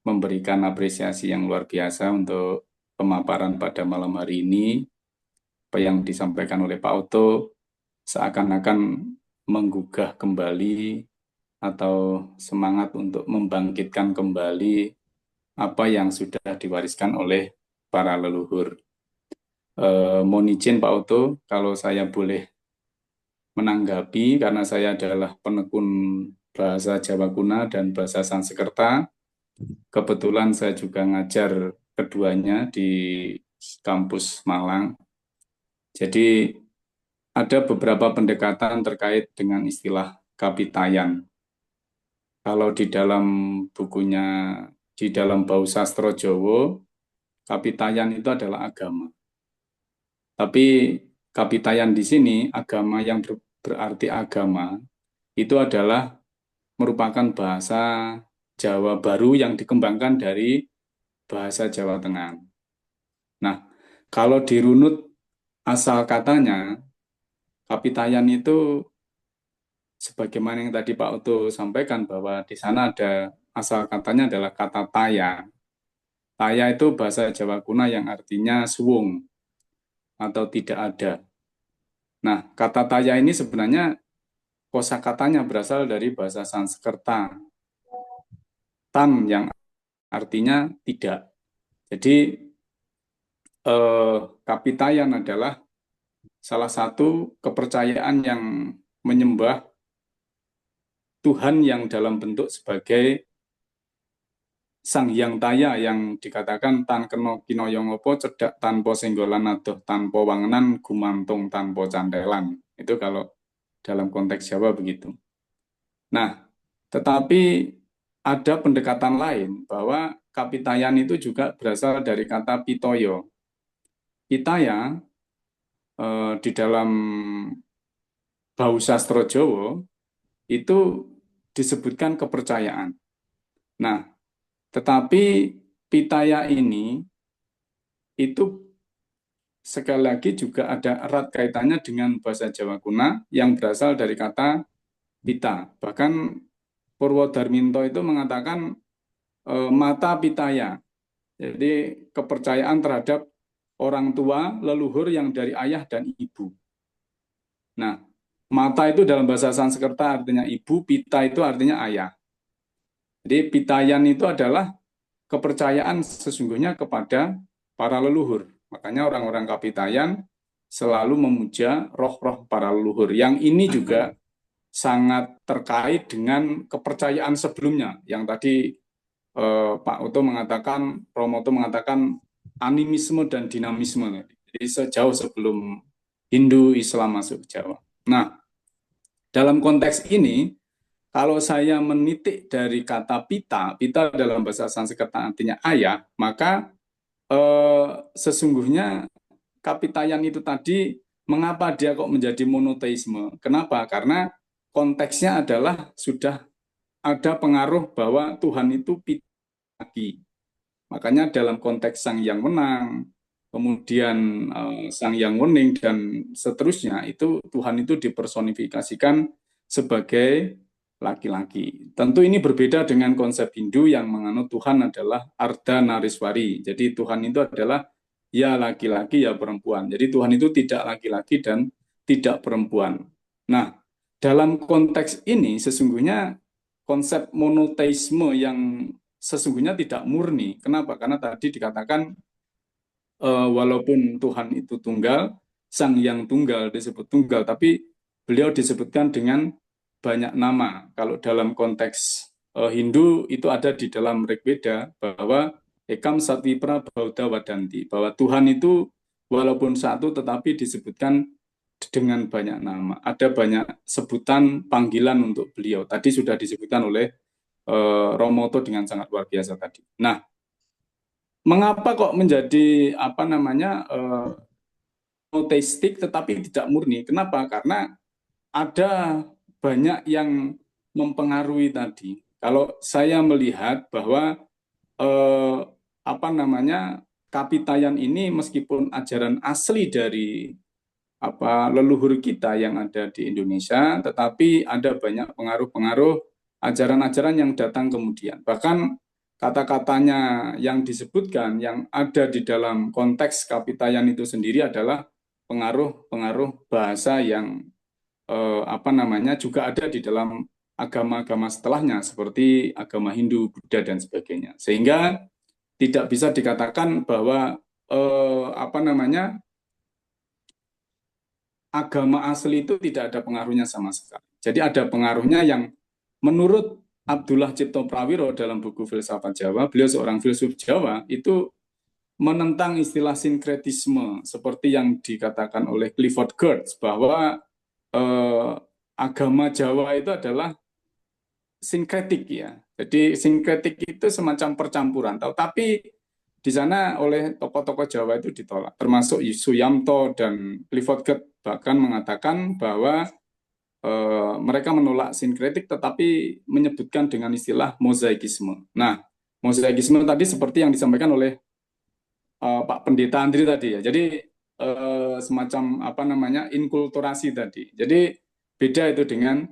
memberikan apresiasi yang luar biasa untuk pemaparan pada malam hari ini. Apa yang disampaikan oleh Pak Oto seakan-akan menggugah kembali atau semangat untuk membangkitkan kembali apa yang sudah diwariskan oleh para leluhur. Mohon izin Pak Oto, kalau saya boleh menanggapi, karena saya adalah penekun bahasa Jawa Kuna dan bahasa Sanskerta. Kebetulan saya juga ngajar keduanya di kampus Malang. Jadi ada beberapa pendekatan terkait dengan istilah kapitayan. Kalau di dalam bukunya, di dalam Bau Sastra Jawa, kapitayan itu adalah agama. Tapi kapitayan di sini, agama yang berarti agama, itu adalah merupakan bahasa Jawa baru yang dikembangkan dari bahasa Jawa Tengah. Nah, kalau dirunut asal katanya, kapitayan itu sebagaimana yang tadi Pak Oto sampaikan bahwa di sana ada asal katanya adalah kata taya. Taya itu bahasa Jawa Kuna yang artinya suwung atau tidak ada. Nah, kata taya ini sebenarnya kosakatanya berasal dari bahasa Sanskerta. Tan yang artinya tidak. Jadi kapitayan adalah salah satu kepercayaan yang menyembah Tuhan yang dalam bentuk sebagai Sang Hyang Taya yang dikatakan tan kena kinoyongopo cedak tanpa senggolan adoh tanpa wangenan gumantung tanpa cantelan. Itu kalau dalam konteks Jawa begitu. Nah, tetapi ada pendekatan lain bahwa kapitayan itu juga berasal dari kata pitoyo. Pitaya di dalam Bau Sastra Jawa itu disebutkan kepercayaan. Nah, tetapi pitaya ini itu sekali lagi juga ada erat kaitannya dengan bahasa Jawa kuna yang berasal dari kata pita. Bahkan Purwodarminto itu mengatakan mata pitaya. Jadi kepercayaan terhadap orang tua, leluhur yang dari ayah dan ibu. Nah, mata itu dalam bahasa Sanskerta artinya ibu, pita itu artinya ayah. Jadi pitayan itu adalah kepercayaan sesungguhnya kepada para leluhur. Makanya orang-orang Kapitayan selalu memuja roh-roh para leluhur. Yang ini juga sangat terkait dengan kepercayaan sebelumnya. Yang tadi Pak Oto mengatakan, Romo Oto mengatakan animisme dan dinamisme. Jadi sejauh sebelum Hindu Islam masuk ke Jawa. Nah, dalam konteks ini, kalau saya menitik dari kata pita, pita dalam bahasa Sanskerta artinya ayah, maka sesungguhnya Kapitayan itu tadi, mengapa dia kok menjadi monoteisme? Kenapa? Karena konteksnya adalah sudah ada pengaruh bahwa Tuhan itu pita lagi. Makanya dalam konteks Sang Yang Menang, kemudian Sang Yang Wening dan seterusnya, itu Tuhan itu dipersonifikasikan sebagai laki-laki. Tentu ini berbeda dengan konsep Hindu yang menganut Tuhan adalah Ardhanariswari. Jadi Tuhan itu adalah ya laki-laki ya perempuan. Jadi Tuhan itu tidak laki-laki dan tidak perempuan. Nah, dalam konteks ini sesungguhnya konsep monoteisme yang sesungguhnya tidak murni. Kenapa? Karena tadi dikatakan walaupun Tuhan itu tunggal, Sang Yang Tunggal disebut tunggal, tapi beliau disebutkan dengan banyak nama. Kalau dalam konteks Hindu itu ada di dalam Rigveda bahwa Ekam Satipra Bauddha Wadanti, bahwa Tuhan itu walaupun satu tetapi disebutkan dengan banyak nama. Ada banyak sebutan panggilan untuk beliau. Tadi sudah disebutkan oleh Romo Oto dengan sangat luar biasa tadi. Nah, mengapa kok menjadi apa namanya monoteistik tetapi tidak murni? Kenapa? Karena ada banyak yang mempengaruhi tadi. Kalau saya melihat bahwa apa namanya Kapitayan ini meskipun ajaran asli dari leluhur kita yang ada di Indonesia, tetapi ada banyak pengaruh-pengaruh ajaran-ajaran yang datang kemudian. Bahkan kata-katanya yang disebutkan yang ada di dalam konteks Kapitayan itu sendiri adalah pengaruh-pengaruh bahasa yang juga ada di dalam agama-agama setelahnya seperti agama Hindu, Buddha dan sebagainya. Sehingga tidak bisa dikatakan bahwa agama asli itu tidak ada pengaruhnya sama sekali. Jadi ada pengaruhnya yang menurut Abdullah Cipto Prawiro dalam buku Filsafat Jawa, beliau seorang filsuf Jawa, itu menentang istilah sinkretisme seperti yang dikatakan oleh Clifford Geertz bahwa agama Jawa itu adalah sinkretik ya. Jadi sinkretik itu semacam percampuran. Tapi di sana oleh tokoh-tokoh Jawa itu ditolak. Termasuk Suyamto dan Clifford Geertz bahkan mengatakan bahwa mereka menolak sinkretik tetapi menyebutkan dengan istilah mozaikisme. Nah, mozaikisme tadi seperti yang disampaikan oleh Pak Pendeta Andri tadi ya. Jadi semacam inkulturasi tadi. Jadi beda itu dengan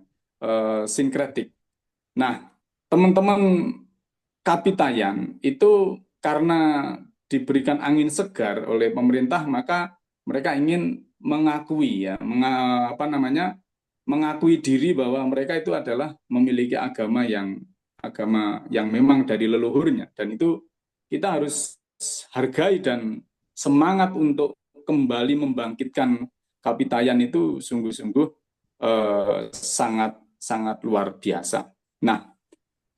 sinkretik. Nah, teman-teman Kapitayan itu karena diberikan angin segar oleh pemerintah, maka mereka ingin mengakui ya, mengakui diri bahwa mereka itu adalah memiliki agama yang memang dari leluhurnya, dan itu kita harus hargai dan semangat untuk kembali membangkitkan Kapitayan itu sungguh-sungguh sangat sangat luar biasa. Nah,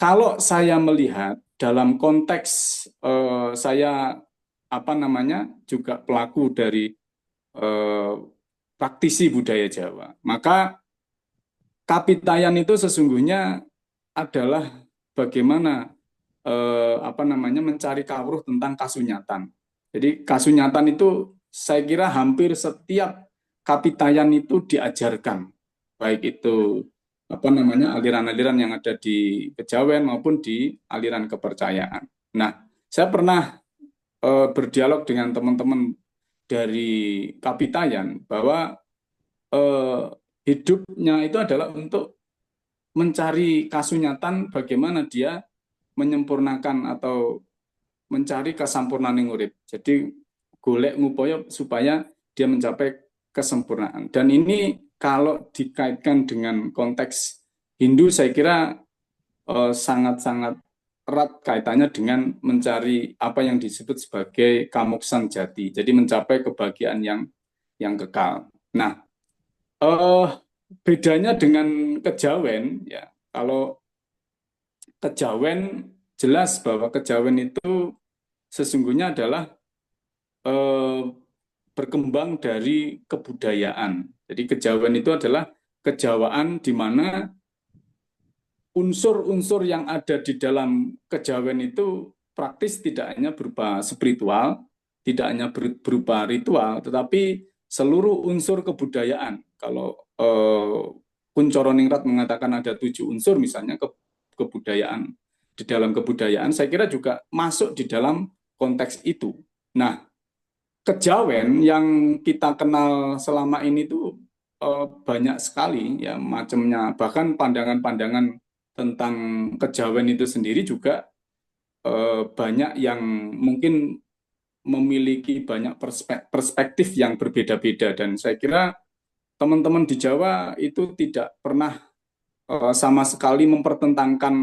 kalau saya melihat dalam konteks saya juga pelaku dari praktisi budaya Jawa, maka Kapitayan itu sesungguhnya adalah bagaimana mencari kawruh tentang kasunyatan. Jadi kasunyatan itu saya kira hampir setiap Kapitayan itu diajarkan, baik itu aliran-aliran yang ada di kejawen maupun di aliran kepercayaan. Nah, saya pernah berdialog dengan teman-teman dari Kapitayan bahwa hidupnya itu adalah untuk mencari kasunyatan bagaimana dia menyempurnakan atau mencari kesampurnaan urip. Jadi golek ngupaya supaya dia mencapai kesempurnaan. Dan ini kalau dikaitkan dengan konteks Hindu, saya kira sangat-sangat erat kaitannya dengan mencari apa yang disebut sebagai kamuksan jati. Jadi mencapai kebahagiaan yang kekal. Nah, bedanya dengan kejawen, ya kalau kejawen jelas bahwa kejawen itu sesungguhnya adalah berkembang dari kebudayaan. Jadi kejawen itu adalah kejawaan di mana unsur-unsur yang ada di dalam kejawen itu praktis tidak hanya berupa spiritual, tidak hanya berupa ritual, tetapi seluruh unsur kebudayaan. Kalau Kuncoro Ningrat mengatakan ada 7 unsur misalnya kebudayaan, di dalam kebudayaan saya kira juga masuk di dalam konteks itu. Nah, kejawen yang kita kenal selama ini tuh banyak sekali ya macamnya, bahkan pandangan-pandangan tentang kejawen itu sendiri juga banyak yang mungkin memiliki banyak perspektif yang berbeda-beda, dan saya kira teman-teman di Jawa itu tidak pernah sama sekali mempertentangkan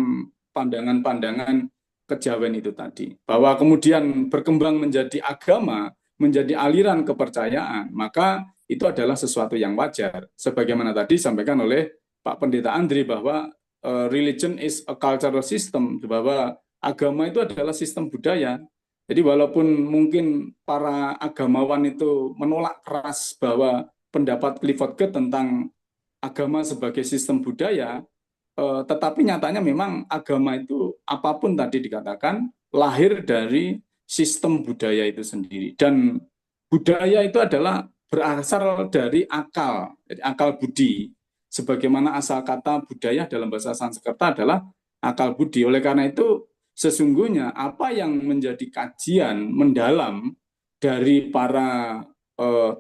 pandangan-pandangan kejawen itu tadi. Bahwa kemudian berkembang menjadi agama, menjadi aliran kepercayaan, maka itu adalah sesuatu yang wajar. Sebagaimana tadi disampaikan oleh Pak Pendeta Andri bahwa religion is a cultural system, bahwa agama itu adalah sistem budaya. Jadi walaupun mungkin para agamawan itu menolak keras bahwa pendapat Clifford Geertz tentang agama sebagai sistem budaya, tetapi nyatanya memang agama itu apapun tadi dikatakan lahir dari sistem budaya itu sendiri. Dan budaya itu adalah berasal dari akal, jadi akal budi. Sebagaimana asal kata budaya dalam bahasa Sanskerta adalah akal budi. Oleh karena itu sesungguhnya apa yang menjadi kajian mendalam dari para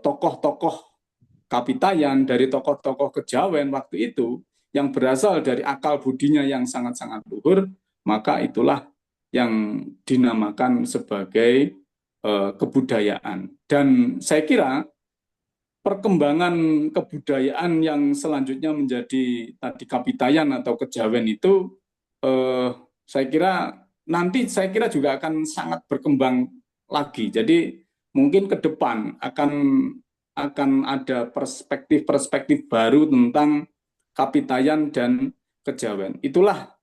tokoh-tokoh Kapitayan, dari tokoh-tokoh kejawen waktu itu, yang berasal dari akal budinya yang sangat-sangat luhur, maka itulah yang dinamakan sebagai kebudayaan. Dan saya kira perkembangan kebudayaan yang selanjutnya menjadi tadi Kapitayan atau kejawen itu, saya kira nanti juga akan sangat berkembang lagi. Jadi mungkin ke depan akan ada perspektif-perspektif baru tentang Kapitayan dan kejawen. Itulah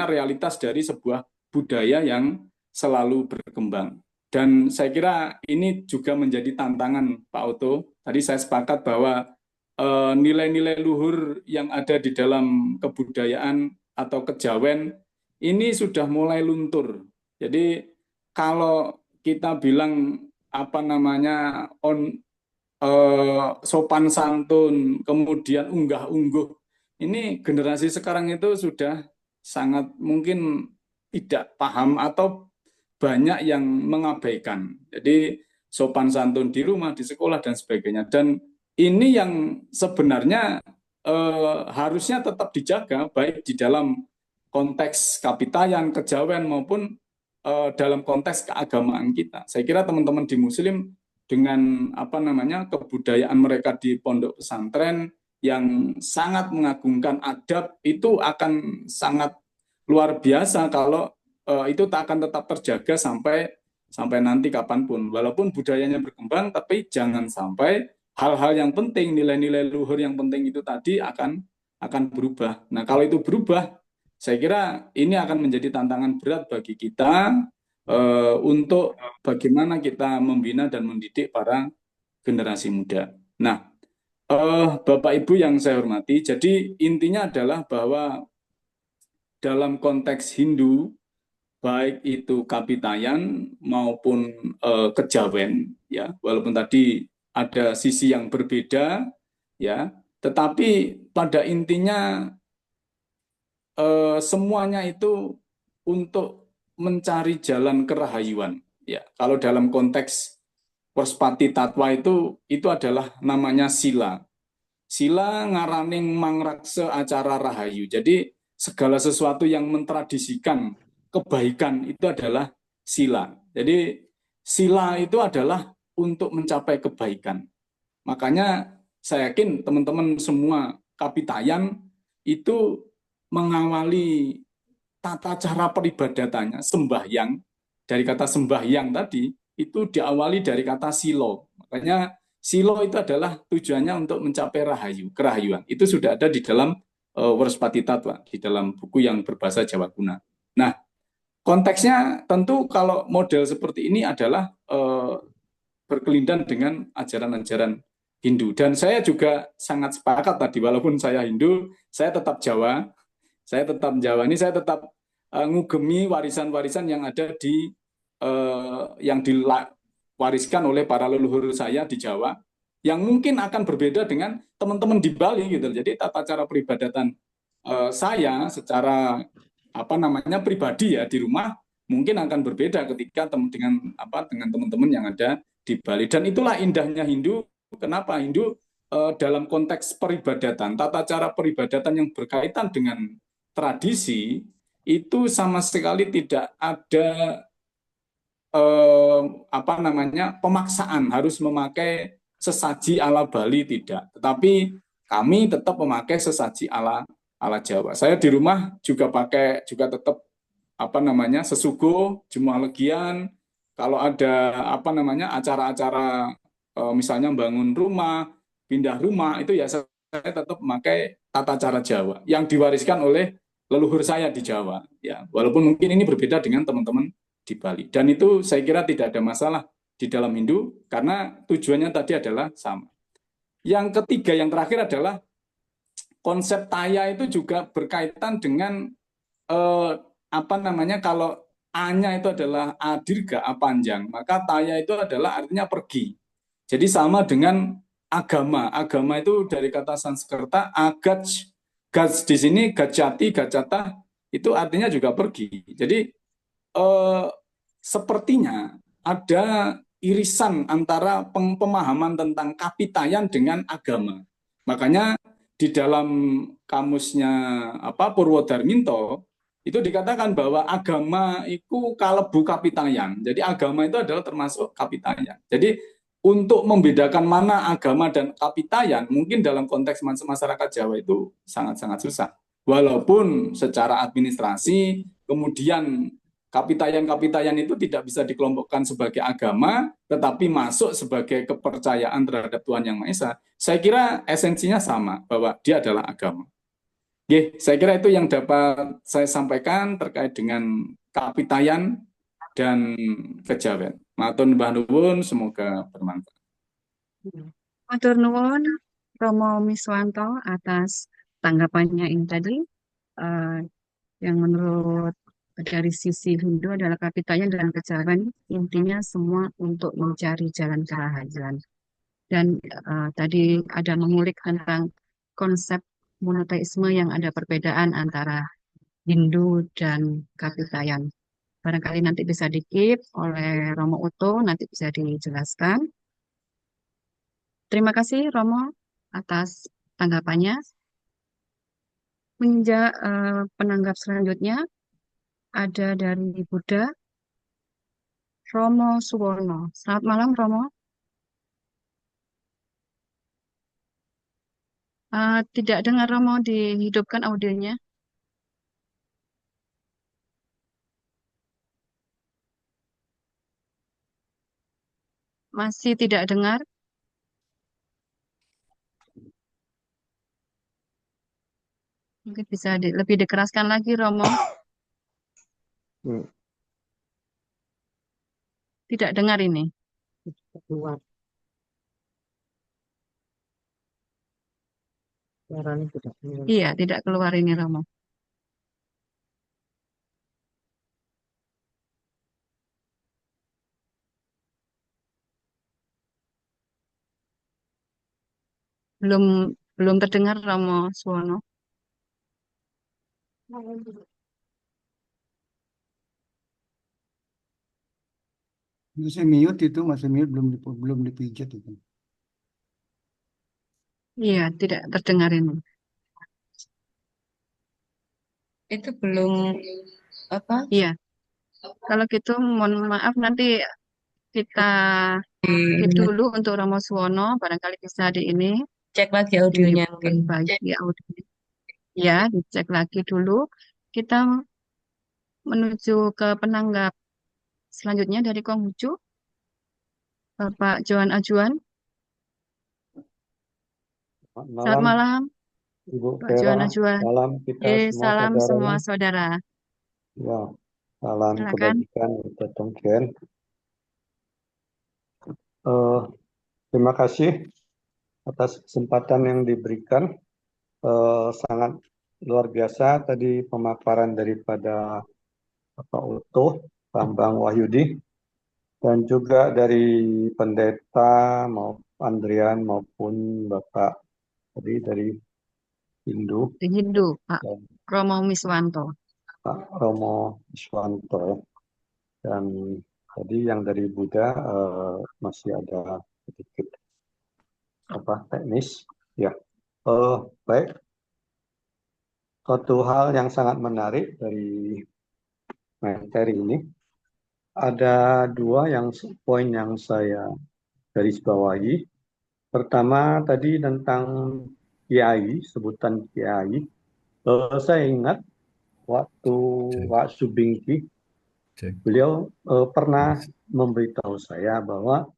realitas dari sebuah budaya yang selalu berkembang. Dan saya kira ini juga menjadi tantangan Pak Oto. Tadi saya sepakat bahwa nilai-nilai luhur yang ada di dalam kebudayaan atau kejawen ini sudah mulai luntur. Jadi kalau kita bilang sopan santun, kemudian unggah-ungguh, ini generasi sekarang itu sudah sangat mungkin tidak paham atau banyak yang mengabaikan. Jadi sopan santun di rumah, di sekolah dan sebagainya. Dan ini yang sebenarnya harusnya tetap dijaga baik di dalam konteks Kapitayan, kejawen maupun dalam konteks keagamaan kita. Saya kira teman-teman di Muslim dengan kebudayaan mereka di pondok pesantren yang sangat mengagungkan adab itu akan sangat luar biasa kalau itu akan tetap terjaga sampai nanti kapanpun. Walaupun budayanya berkembang, tapi jangan sampai hal-hal yang penting, nilai-nilai luhur yang penting itu tadi akan berubah. Nah, kalau itu berubah, saya kira ini akan menjadi tantangan berat bagi kita untuk bagaimana kita membina dan mendidik para generasi muda. Nah, Bapak Ibu yang saya hormati, jadi intinya adalah bahwa dalam konteks Hindu, baik itu Kapitayan maupun kejawen, ya, walaupun tadi ada sisi yang berbeda, ya, tetapi pada intinya semuanya itu untuk mencari jalan kerahayuan. Ya, kalau dalam konteks Warspati Tatwa itu adalah namanya sila. Sila ngaraning mangrakse acara rahayu. Jadi segala sesuatu yang mentradisikan kebaikan itu adalah sila. Jadi sila itu adalah untuk mencapai kebaikan. Makanya saya yakin teman-teman semua kapitayan itu mengawali tata cara peribadatannya, sembahyang, dari kata sembahyang tadi, itu diawali dari kata silo. Makanya silo itu adalah tujuannya untuk mencapai rahayu, kerahayuan. Itu sudah ada di dalam Warspati Tatwa, di dalam buku yang berbahasa Jawa Kuna. Nah, konteksnya tentu kalau model seperti ini adalah berkelindan dengan ajaran-ajaran Hindu. Dan saya juga sangat sepakat tadi, walaupun saya Hindu, saya tetap Jawa. Saya tetap Jawa ini, saya tetap ngugemi warisan-warisan yang ada di yang diwariskan oleh para leluhur saya di Jawa, yang mungkin akan berbeda dengan teman-teman di Bali gitu. Jadi tata cara peribadatan saya secara apa namanya pribadi ya di rumah mungkin akan berbeda ketika dengan teman-teman yang ada di Bali. Dan itulah indahnya Hindu. Kenapa Hindu dalam konteks peribadatan, tata cara peribadatan yang berkaitan dengan tradisi itu sama sekali tidak ada apa namanya pemaksaan harus memakai sesaji ala Bali, tidak. Tetapi kami tetap memakai sesaji ala Jawa. Saya di rumah juga pakai juga tetap apa namanya sesugo, jemaah legian. Kalau ada apa namanya acara-acara misalnya bangun rumah, pindah rumah itu ya saya tetap memakai tata cara Jawa yang diwariskan oleh leluhur saya di Jawa. Ya, walaupun mungkin ini berbeda dengan teman-teman di Bali. Dan itu saya kira tidak ada masalah di dalam Hindu karena tujuannya tadi adalah sama. Yang ketiga, yang terakhir adalah konsep taya itu juga berkaitan dengan apa namanya kalau A-nya itu adalah adirga, panjang, maka taya itu adalah artinya pergi. Jadi sama dengan agama. Agama itu dari kata Sanskerta agaj, gaj di sini gajati, gajata itu artinya juga pergi. Jadi sepertinya ada irisan antara pemahaman tentang kapitayan dengan agama. Makanya di dalam kamusnya Purwodarminto itu dikatakan bahwa agama itu kalebu kapitayan. Jadi agama itu adalah termasuk kapitayan. Jadi untuk membedakan mana agama dan kapitayan mungkin dalam konteks masyarakat Jawa itu sangat-sangat susah. Walaupun secara administrasi kemudian kapitayan-kapitayan itu tidak bisa dikelompokkan sebagai agama, tetapi masuk sebagai kepercayaan terhadap Tuhan Yang Maha Esa. Saya kira esensinya sama, bahwa dia adalah agama. Oke, saya kira itu yang dapat saya sampaikan terkait dengan kapitayan dan kejawen. Matur nuwun, semoga bermanfaat. Matur nuwun Romo Miswanto atas tanggapannya ini tadi, yang menurut dari sisi Hindu adalah kapitayan dan kejawen, intinya semua untuk mencari jalan kerahayuan. Dan tadi ada mengulik tentang konsep monoteisme yang ada perbedaan antara Hindu dan kapitayan. Barangkali nanti bisa di-keep oleh Romo Uto, nanti bisa dijelaskan. Terima kasih Romo atas tanggapannya. Penanggap selanjutnya ada dari Buddha, Romo Suwono. Selamat malam Romo. Tidak dengar Romo, dihidupkan audionya. Masih tidak dengar. Mungkin bisa lebih dikeraskan lagi Romo. Tidak dengar ini. Keluar. Suaranya tidak keluar. Iya, tidak keluar ini Romo. Belum belum terdengar Romo Suwono. Masih mute itu, masih mute, belum dipijat itu. Iya, tidak terdengar ini. Itu belum apa? Iya, kalau gitu mohon maaf nanti kita skip dulu untuk Romo Suwono, barangkali bisa di ini Cek lagi audionya mungkin. diperbaiki audio. Ya, dicek lagi dulu. Kita menuju ke penanggap selanjutnya dari Konghucu, Bapak Johan Ajuan. Selamat Malam, malam, Ibu Pak Johan Vera. Ajuan. Salam kita semua Salam semua saudaranya. saudara. Ya, salam Silakan. kebajikan untuk Tongkian. Terima kasih atas kesempatan yang diberikan. Sangat luar biasa tadi pemaparan daripada Bapak Utuh, Bambang Wahyudi, dan juga dari pendeta Andrian maupun Bapak tadi dari Hindu Di Hindu, Pak dan Romo Miswanto. Pak Romo Iswanto ya. Dan tadi yang dari Buddha masih ada sedikit teknis ya. Baik, suatu hal yang sangat menarik dari materi ini ada dua poin yang saya garis bawahi. Pertama tadi tentang kiai, sebutan kiai. Saya ingat waktu Pak Subingki, beliau pernah memberitahu saya bahwa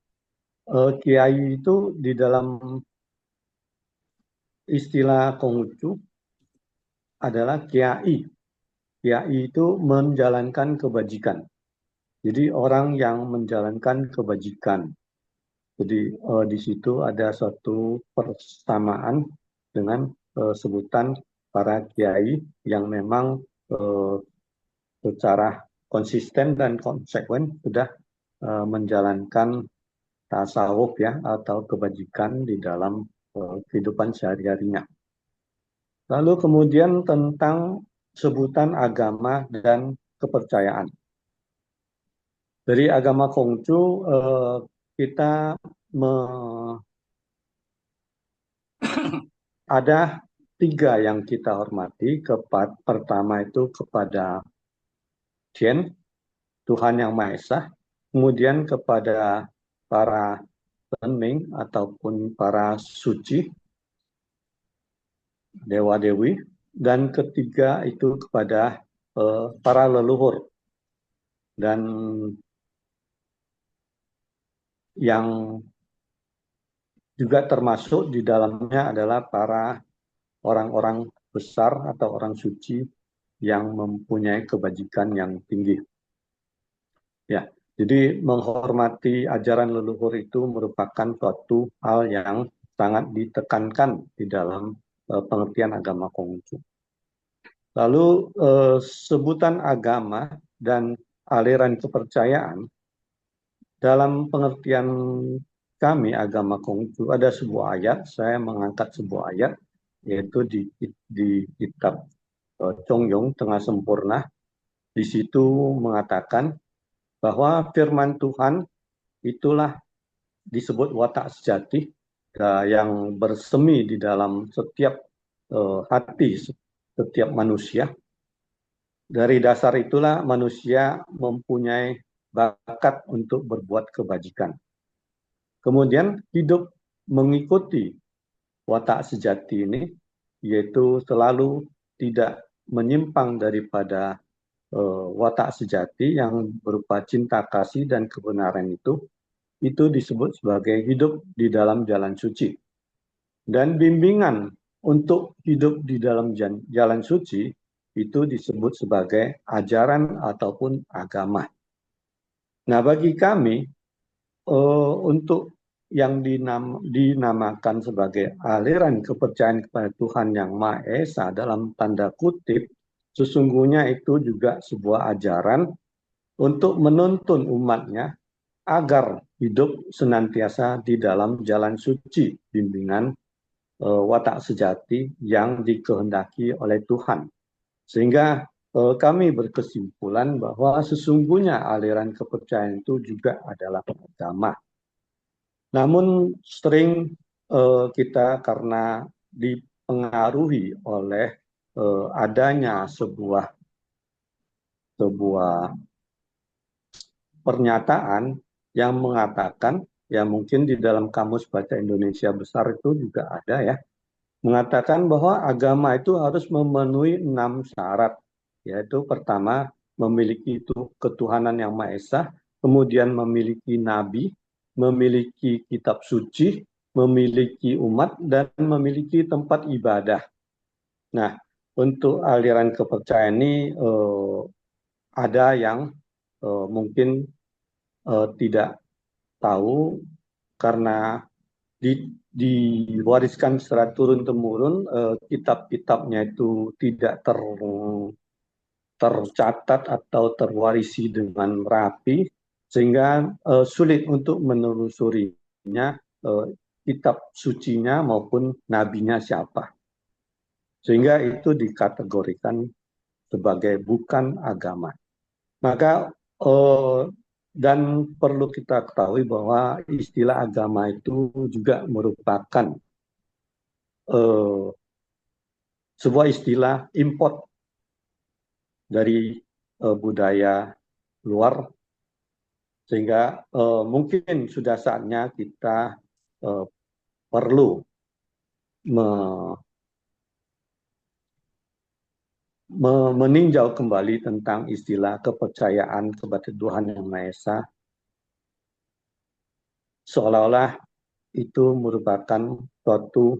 kiai itu di dalam istilah Konghucu adalah kiai. Kiai itu menjalankan kebajikan. Jadi orang yang menjalankan kebajikan. Jadi di situ ada suatu persamaan dengan sebutan para kiai yang memang secara konsisten dan konsekuen sudah menjalankan tasawuf ya atau kebajikan di dalam kehidupan sehari-harinya. Lalu kemudian tentang sebutan agama dan kepercayaan. Dari agama Konghucu kita ada 3 yang kita hormati. Pertama itu kepada Tien, Tuhan Yang Maha Esa. Kemudian kepada para Tenming ataupun para suci, dewa-dewi. Dan ketiga itu kepada para leluhur. Dan yang juga termasuk di dalamnya adalah para orang-orang besar atau orang suci yang mempunyai kebajikan yang tinggi. Ya, jadi menghormati ajaran leluhur itu merupakan suatu hal yang sangat ditekankan di dalam pengertian agama Konghucu. Lalu sebutan agama dan aliran kepercayaan dalam pengertian kami agama Konghucu ada sebuah ayat, saya mengangkat sebuah ayat yaitu di kitab Chongyong Tengah Sempurna. Di situ mengatakan bahwa firman Tuhan itulah disebut watak sejati yang bersemi di dalam setiap hati setiap manusia. Dari dasar itulah manusia mempunyai bakat untuk berbuat kebajikan. Kemudian hidup mengikuti watak sejati ini, yaitu selalu tidak menyimpang daripada watak sejati yang berupa cinta kasih dan kebenaran itu disebut sebagai hidup di dalam jalan suci. Dan bimbingan untuk hidup di dalam jalan suci itu disebut sebagai ajaran ataupun agama. Nah, bagi kami untuk yang dinamakan sebagai aliran kepercayaan kepada Tuhan Yang Maha Esa dalam tanda kutip, sesungguhnya itu juga sebuah ajaran untuk menuntun umatnya agar hidup senantiasa di dalam jalan suci, bimbingan watak sejati yang dikehendaki oleh Tuhan. Sehingga kami berkesimpulan bahwa sesungguhnya aliran kepercayaan itu juga adalah agama. Namun sering kita karena dipengaruhi oleh adanya sebuah pernyataan yang mengatakan, ya mungkin di dalam Kamus Bahasa Indonesia Besar itu juga ada ya, mengatakan bahwa agama itu harus memenuhi 6 syarat, yaitu pertama memiliki itu ketuhanan yang Maha Esa, kemudian memiliki nabi, memiliki kitab suci, memiliki umat, dan memiliki tempat ibadah. Nah, untuk aliran kepercayaan ini ada yang mungkin tidak tahu karena diwariskan secara turun-temurun, kitab-kitabnya itu tidak tercatat atau terwarisi dengan rapi, sehingga sulit untuk menelusurinya, kitab sucinya maupun nabinya siapa. Sehingga itu dikategorikan sebagai bukan agama. Maka dan perlu kita ketahui bahwa istilah agama itu juga merupakan sebuah istilah import dari budaya luar, sehingga mungkin sudah saatnya kita perlu meninjau kembali tentang istilah kepercayaan kepada Tuhan Yang Maha Esa, seolah-olah itu merupakan suatu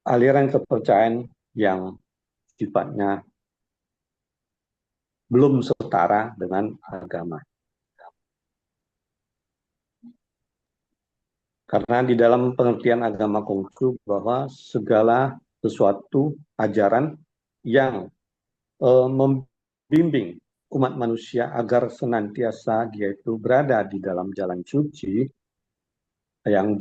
aliran kepercayaan yang sifatnya belum setara dengan agama. Karena di dalam pengertian agama Konghucu bahwa segala sesuatu ajaran yang membimbing umat manusia agar senantiasa dia itu berada di dalam jalan suci yang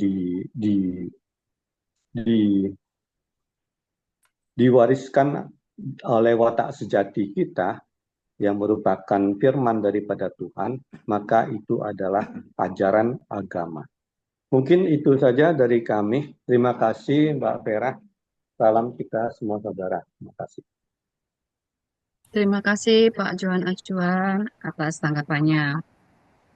diwariskan oleh watak sejati kita yang merupakan firman daripada Tuhan, maka itu adalah ajaran agama. Mungkin itu saja dari kami. Terima kasih Mbak Vera. Salam kita semua saudara. Terima kasih. Terima kasih Pak Johan Ajuan atas tanggapannya.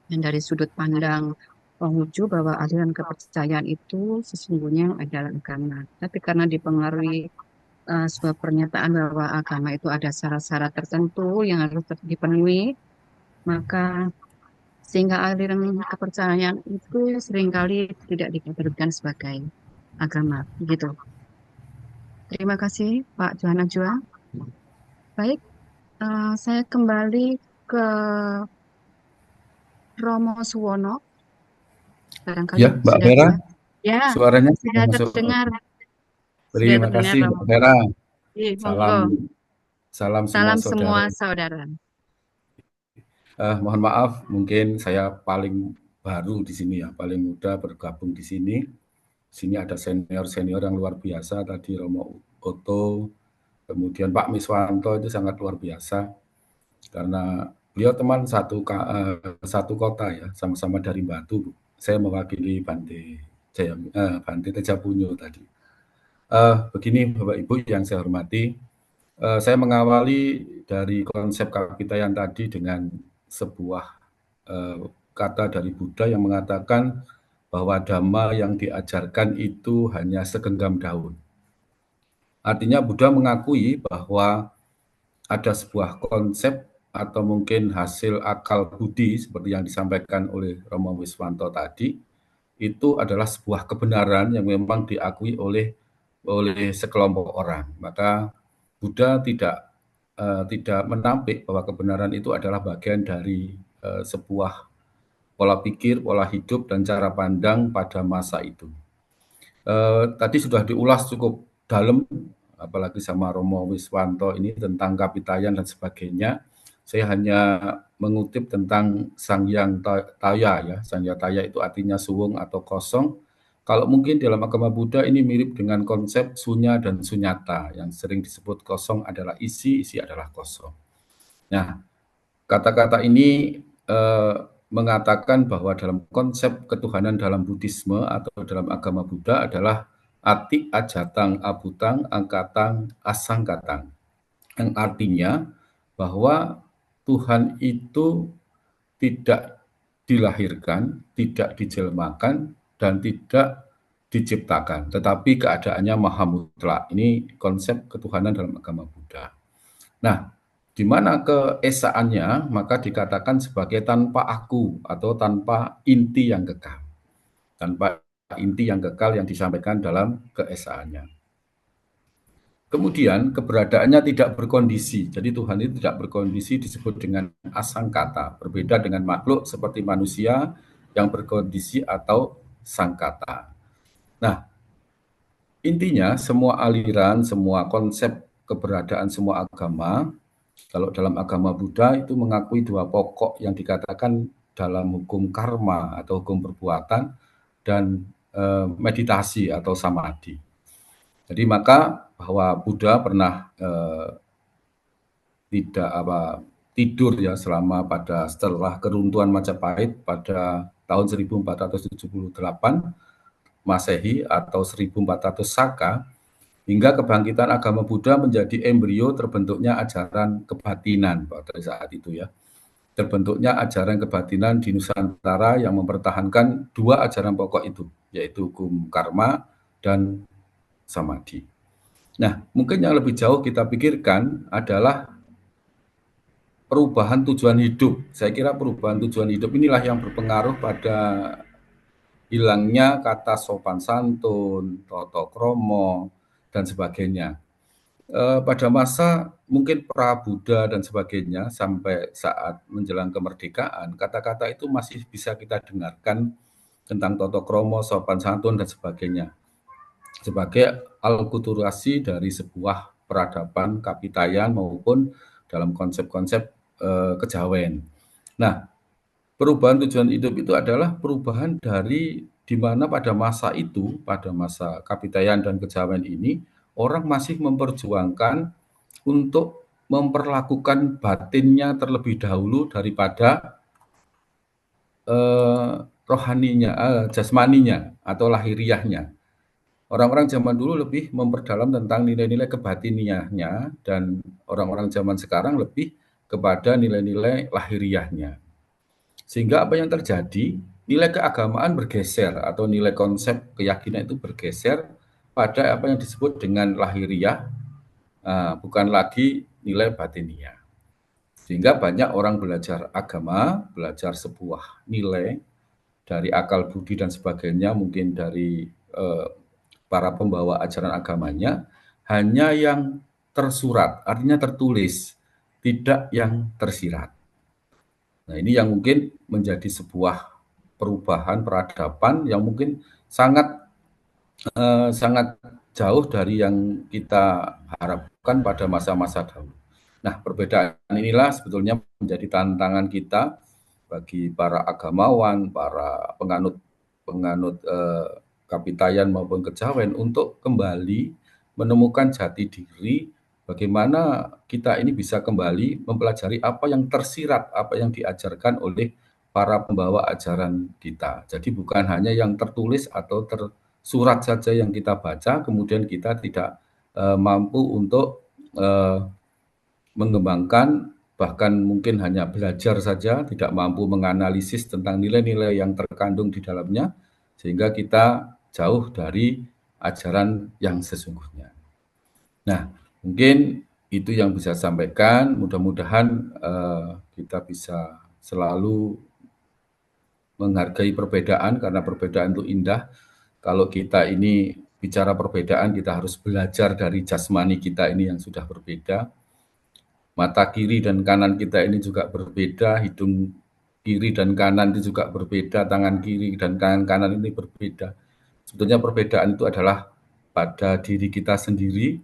Dan dari sudut pandang Konghucu bahwa aliran kepercayaan itu sesungguhnya adalah agama. Tapi karena dipengaruhi sebuah pernyataan bahwa agama itu ada syarat-syarat tertentu yang harus dipenuhi, maka sehingga aliran kepercayaan itu seringkali tidak dikategorikan sebagai agama, gitu. Terima kasih Pak Johan Ajuan. Baik, saya kembali ke Romo Suwono. Barangkali Ya, Mbak sudah Vera, bisa. Ya, suaranya sudah masuk. terdengar. Sudah Terima terdengar kasih Romo. Mbak Vera. Monggo. Salam Salam semua semua saudara. Mohon maaf, mungkin saya paling baru di sini ya, paling muda bergabung di sini. Sini ada senior-senior yang luar biasa, tadi Romo Oto, kemudian Pak Miswanto itu sangat luar biasa, karena beliau teman satu kota ya, sama-sama dari Batu. Saya mewakili Bante Tejapunyo tadi. Begini Bapak Ibu yang saya hormati, saya mengawali dari konsep kapitayan tadi dengan sebuah kata dari Buddha yang mengatakan bahwa dhamma yang diajarkan itu hanya segenggam daun. Artinya Buddha mengakui bahwa ada sebuah konsep atau mungkin hasil akal budi seperti yang disampaikan oleh Romo Wiswanto tadi, itu adalah sebuah kebenaran yang memang diakui oleh sekelompok orang. Maka Buddha tidak menampik bahwa kebenaran itu adalah bagian dari sebuah pola pikir, pola hidup, dan cara pandang pada masa itu. Tadi sudah diulas cukup dalam, apalagi sama Romo Wiswanto ini tentang kapitayan dan sebagainya. Saya hanya mengutip tentang Sangyang Taya ya. Sangyang Taya itu artinya suwung atau kosong. Kalau mungkin dalam agama Buddha ini mirip dengan konsep sunya dan sunyata, yang sering disebut kosong adalah isi, isi adalah kosong. Nah, kata-kata ini mengatakan bahwa dalam konsep ketuhanan dalam Buddhisme atau dalam agama Buddha adalah ati ajatang abutang angkatang asangkatang, yang artinya bahwa Tuhan itu tidak dilahirkan, tidak dijelmakan, dan tidak diciptakan, tetapi keadaannya maha mutlak. Ini konsep ketuhanan dalam agama Buddha. Nah, di mana keesaannya, maka dikatakan sebagai tanpa aku atau tanpa inti yang kekal. Tanpa inti yang kekal yang disampaikan dalam keesaannya. Kemudian keberadaannya tidak berkondisi. Jadi Tuhan itu tidak berkondisi disebut dengan asangkata. Berbeda dengan makhluk seperti manusia yang berkondisi atau sangkata. Nah, intinya semua aliran, semua konsep keberadaan semua agama, kalau dalam agama Buddha itu mengakui dua pokok yang dikatakan dalam hukum karma atau hukum perbuatan dan meditasi atau samadhi. Jadi maka bahwa Buddha pernah tidur ya selama setelah keruntuhan Majapahit pada tahun 1478 Masehi atau 1400 Saka, hingga kebangkitan agama Buddha menjadi embrio terbentuknya ajaran kebatinan pada saat itu ya. Terbentuknya ajaran kebatinan di Nusantara yang mempertahankan dua ajaran pokok itu, yaitu hukum karma dan samadhi. Nah, mungkin yang lebih jauh kita pikirkan adalah perubahan tujuan hidup. Saya kira perubahan tujuan hidup inilah yang berpengaruh pada hilangnya kata sopan santun, tata krama, dan sebagainya. Pada masa mungkin pra-Buddha dan sebagainya sampai saat menjelang kemerdekaan, kata-kata itu masih bisa kita dengarkan tentang tata krama, sopan santun, dan sebagainya. Sebagai alkulturasi dari sebuah peradaban kapitayan maupun dalam konsep-konsep kejawen. Nah, perubahan tujuan hidup itu adalah perubahan dari di mana pada masa itu, pada masa kapitayan dan kejawen ini, orang masih memperjuangkan untuk memperlakukan batinnya terlebih dahulu daripada rohaninya, jasmaninya atau lahiriahnya. Orang-orang zaman dulu lebih memperdalam tentang nilai-nilai kebatiniahnya, dan orang-orang zaman sekarang lebih kepada nilai-nilai lahiriahnya. Sehingga apa yang terjadi, nilai keagamaan bergeser atau nilai konsep keyakinan itu bergeser pada apa yang disebut dengan lahiriah, bukan lagi nilai batiniah. Sehingga banyak orang belajar agama, belajar sebuah nilai dari akal budi dan sebagainya, mungkin dari para pembawa ajaran agamanya, hanya yang tersurat, artinya tertulis, tidak yang tersirat. Nah, ini yang mungkin menjadi sebuah perubahan peradaban yang mungkin sangat jauh dari yang kita harapkan pada masa-masa dahulu. Nah, perbedaan inilah sebetulnya menjadi tantangan kita bagi para agamawan, para penganut kapitayan maupun kejawen untuk kembali menemukan jati diri, bagaimana kita ini bisa kembali mempelajari apa yang tersirat, apa yang diajarkan oleh para pembawa ajaran kita. Jadi bukan hanya yang tertulis atau tersurat saja yang kita baca, kemudian kita tidak mampu untuk mengembangkan, bahkan mungkin hanya belajar saja, tidak mampu menganalisis tentang nilai-nilai yang terkandung di dalamnya, sehingga kita jauh dari ajaran yang sesungguhnya. Nah, mungkin itu yang bisa saya sampaikan. Mudah-mudahan kita bisa selalu menghargai perbedaan, karena perbedaan itu indah. Kalau kita ini bicara perbedaan, kita harus belajar dari jasmani kita ini yang sudah berbeda. Mata kiri dan kanan kita ini juga berbeda, hidung kiri dan kanan itu juga berbeda, tangan kiri dan tangan kanan ini berbeda. Sebetulnya perbedaan itu adalah pada diri kita sendiri.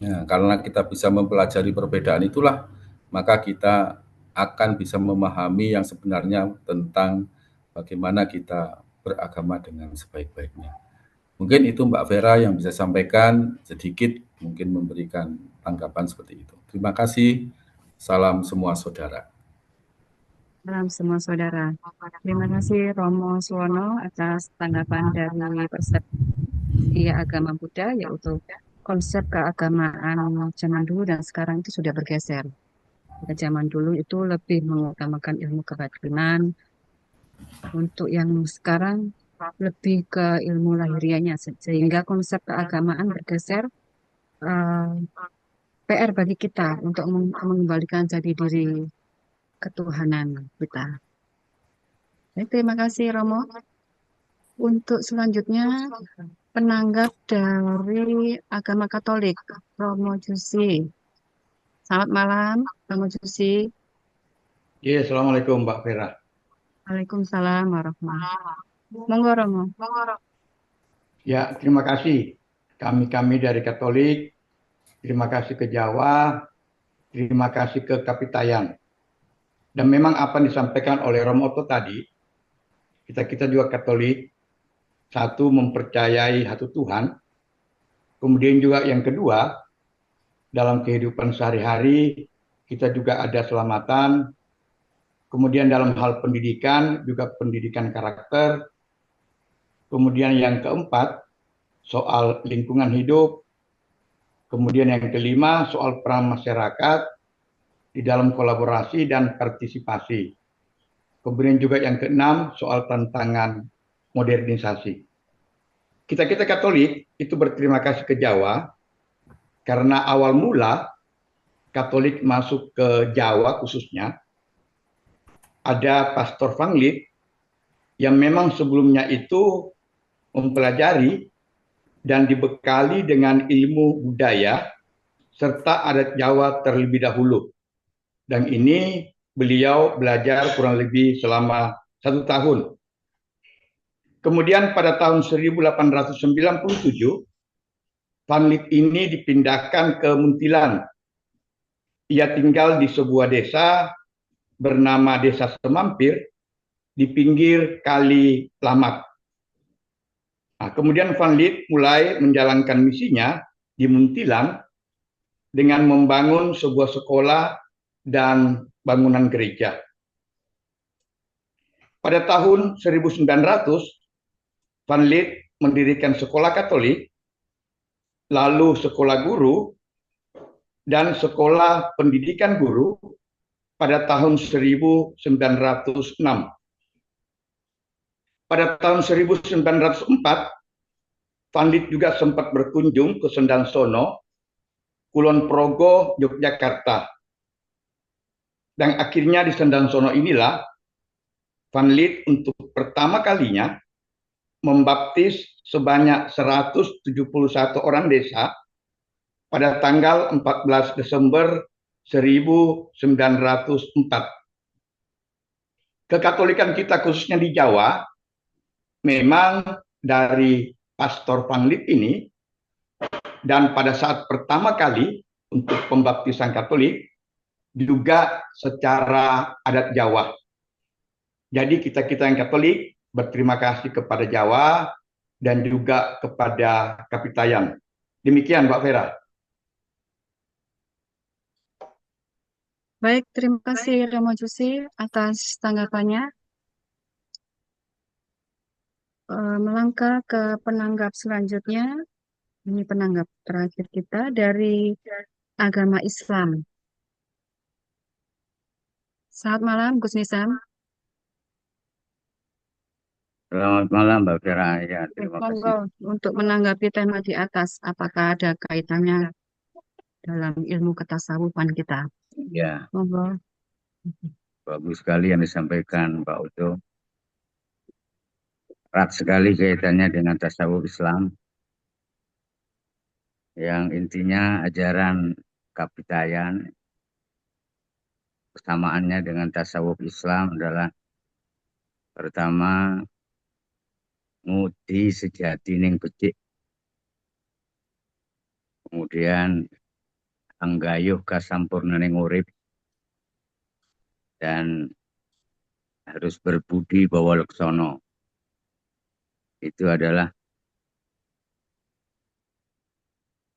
Nah, karena kita bisa mempelajari perbedaan itulah, maka kita akan bisa memahami yang sebenarnya tentang bagaimana kita beragama dengan sebaik-baiknya. Mungkin itu Mbak Vera yang bisa sampaikan sedikit, mungkin memberikan tanggapan seperti itu. Terima kasih. Salam semua saudara. Salam semua saudara. Terima kasih Romo Suwono atas tanggapan dari persepsi agama Buddha, yaitu konsep keagamaan zaman dulu dan sekarang itu sudah bergeser. Pada zaman dulu itu lebih mengutamakan ilmu kebatinan, untuk yang sekarang lebih ke ilmu lahiriahnya, sehingga konsep keagamaan bergeser. PR bagi kita untuk mengembalikan jati diri ketuhanan kita. Baik, terima kasih Romo. Untuk selanjutnya penanggap dari agama Katolik, Romo Jusi. Selamat malam, Romo Jusi. Iya, Assalamualaikum Mbak Vera. Waalaikumsalam warahmatullahi wabarakatuh. Monggo Romo. Ya, terima kasih. Kami dari Katolik, terima kasih ke Jawa, terima kasih ke Kapitayan. Dan memang apa yang disampaikan oleh Romo Otto tadi, kita juga Katolik, satu mempercayai satu Tuhan, kemudian juga yang kedua, dalam kehidupan sehari-hari kita juga ada selamatan, kemudian dalam hal pendidikan juga pendidikan karakter, kemudian yang keempat soal lingkungan hidup, kemudian yang kelima soal peran masyarakat di dalam kolaborasi dan partisipasi. Kemudian juga yang keenam soal tantangan modernisasi. Kita Katolik itu berterima kasih ke Jawa karena awal mula Katolik masuk ke Jawa khususnya ada Pastor Van Lith yang memang sebelumnya itu mempelajari dan dibekali dengan ilmu budaya serta adat Jawa terlebih dahulu. Dan ini beliau belajar kurang lebih selama 1 tahun. Kemudian pada tahun 1897, Van Lith ini dipindahkan ke Muntilan. Ia tinggal di sebuah desa bernama Desa Semampir di pinggir Kali Lamak. Nah, kemudian Van Lith mulai menjalankan misinya di Muntilan dengan membangun sebuah sekolah dan bangunan gereja. Pada tahun 1900, Van Lith mendirikan sekolah Katolik, lalu sekolah guru, dan sekolah pendidikan guru pada tahun 1906. Pada tahun 1904, Van Lith juga sempat berkunjung ke Sendansono, Kulon Progo, Yogyakarta. Dan akhirnya di Sendansono inilah Van Lith untuk pertama kalinya membaptis sebanyak 171 orang desa pada tanggal 14 Desember 1904. Kekatolikan kita khususnya di Jawa memang dari Pastor Van Lith ini, dan pada saat pertama kali untuk pembaptisan Katolik juga secara adat Jawa. Jadi kita yang Katolik berterima kasih kepada Jawa dan juga kepada Kapitayan. Demikian Mbak Vera. Baik, terima kasih Romo Jusi atas tanggapannya. Melangkah ke penanggap selanjutnya, ini penanggap terakhir kita dari agama Islam. Selamat malam, Gus Nisam. Selamat malam, Mbak Vera. Ya, terima kasih. Monggo untuk menanggapi tema di atas, apakah ada kaitannya dalam ilmu ketasawufan kita? Ya, Monggo. bagus sekali yang disampaikan Pak Uto. Erat sekali kaitannya dengan tasawuf Islam, yang intinya ajaran Kapitayan. Persamaannya dengan tasawuf Islam adalah pertama, ngudi sejati ning becik, kemudian anggayuh kasampurnaning urip, dan harus berbudi bawa leksono. itu adalah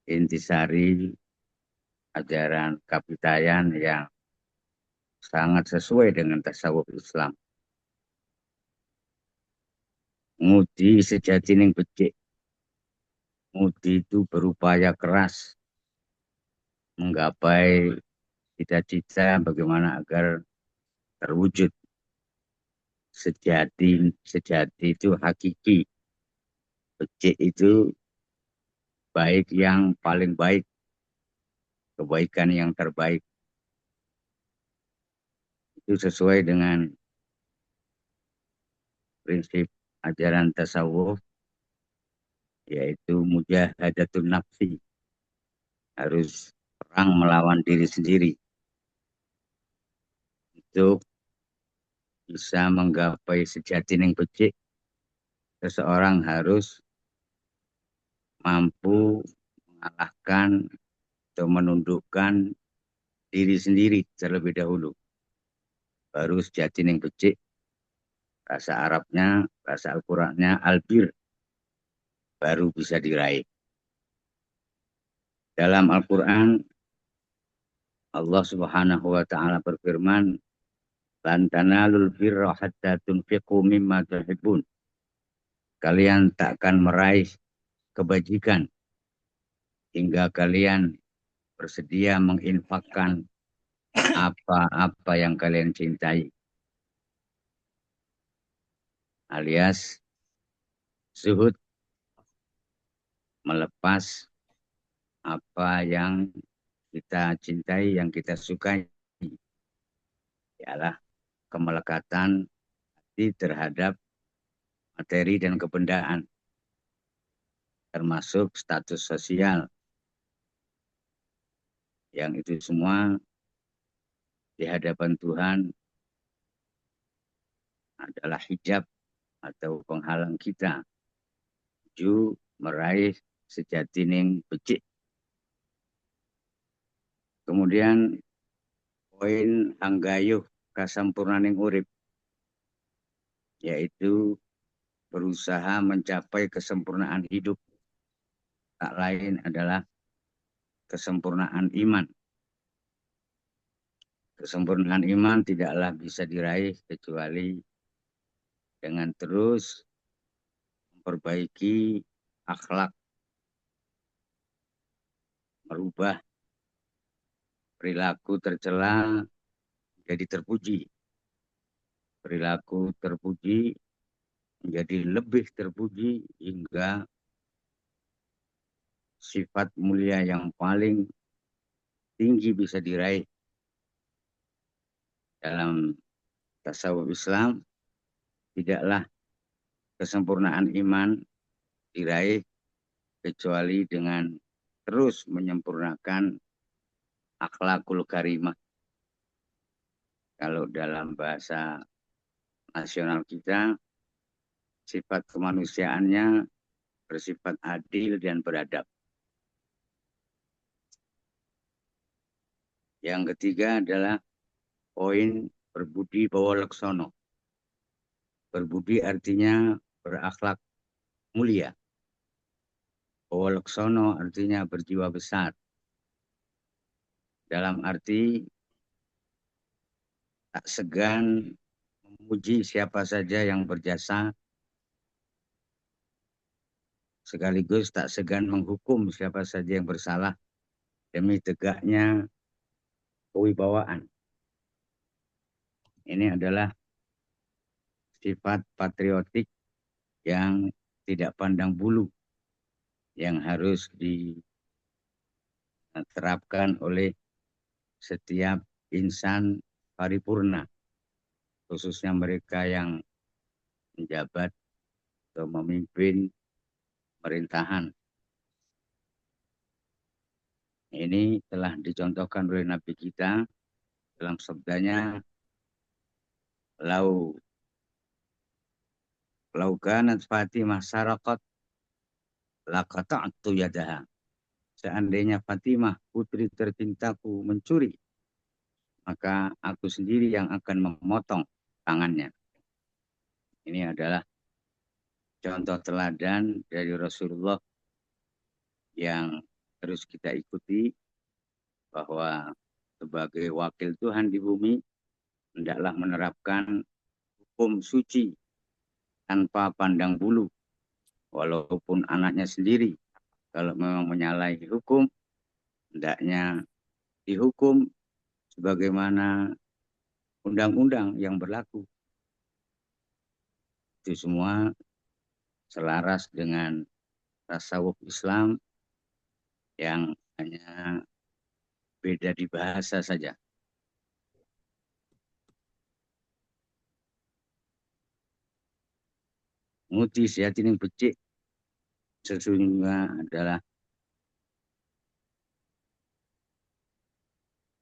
intisari ajaran kapitayan yang sangat sesuai dengan tasawuf Islam. Ngudi sejatining becik. Ngudi itu berupaya keras menggapai cita-cita bagaimana agar terwujud. Sejati itu hakiki. Becik itu baik yang paling baik. Kebaikan yang terbaik. Itu sesuai dengan prinsip ajaran tasawuf, yaitu mujahadatun nafsi. Harus perang melawan diri sendiri. Untuk bisa menggapai sejatining becik, seseorang harus mampu mengalahkan atau menundukkan diri sendiri terlebih dahulu. Baru sejatining becik, bahasa Arabnya, bahasa Al-Qur'annya albir, baru bisa diraih. Dalam Al-Quran, Allah Subhanahu wa Ta'ala berfirman, "Lan tanalul birra hatta tunfiqu mimma tuhibbun." Kalian takkan meraih kebajikan hingga kalian bersedia menginfakkan apa-apa yang kalian cintai. Alias zuhud, melepas apa yang kita cintai, yang kita sukai, ialah kemelekatan hati terhadap materi dan kebendaan, termasuk status sosial, yang itu semua di hadapan Tuhan adalah hijab atau penghalang kita menuju meraih sejatining becik. Kemudian poin anggayuh kasampurnaning urip, yaitu berusaha mencapai kesempurnaan hidup. Tak lain adalah kesempurnaan iman. Kesempurnaan iman tidaklah bisa diraih kecuali dengan terus memperbaiki akhlak, merubah perilaku tercela menjadi terpuji, perilaku terpuji menjadi lebih terpuji, hingga sifat mulia yang paling tinggi bisa diraih. Dalam tasawuf Islam, tidaklah kesempurnaan iman diraih kecuali dengan terus menyempurnakan akhlakul karimah. Kalau dalam bahasa nasional kita, sifat kemanusiaannya bersifat adil dan beradab. Yang ketiga adalah poin berbudi bawa laksono. Berbudi artinya berakhlak mulia. Bawa laksono artinya berjiwa besar. Dalam arti tak segan memuji siapa saja yang berjasa, sekaligus tak segan menghukum siapa saja yang bersalah demi tegaknya kewibawaan. Ini adalah sifat patriotik yang tidak pandang bulu, yang harus diterapkan oleh setiap insan paripurna, khususnya mereka yang menjabat atau memimpin pemerintahan. Ini telah dicontohkan oleh Nabi kita dalam sabdanya, lau kanat Fatimah saraqat laqata'tu yadaha. Seandainya Fatimah, putri tercintaku, mencuri, maka aku sendiri yang akan memotong tangannya. Ini adalah contoh teladan dari Rasulullah yang harus kita ikuti, bahwa sebagai wakil Tuhan di bumi hendaklah menerapkan hukum suci tanpa pandang bulu, walaupun anaknya sendiri kalau memang menyalahi hukum hendaknya dihukum sebagaimana undang-undang yang berlaku. Itu semua selaras dengan tasawuf Islam yang hanya beda di bahasa saja. Muti sejati yang becik sesungguhnya adalah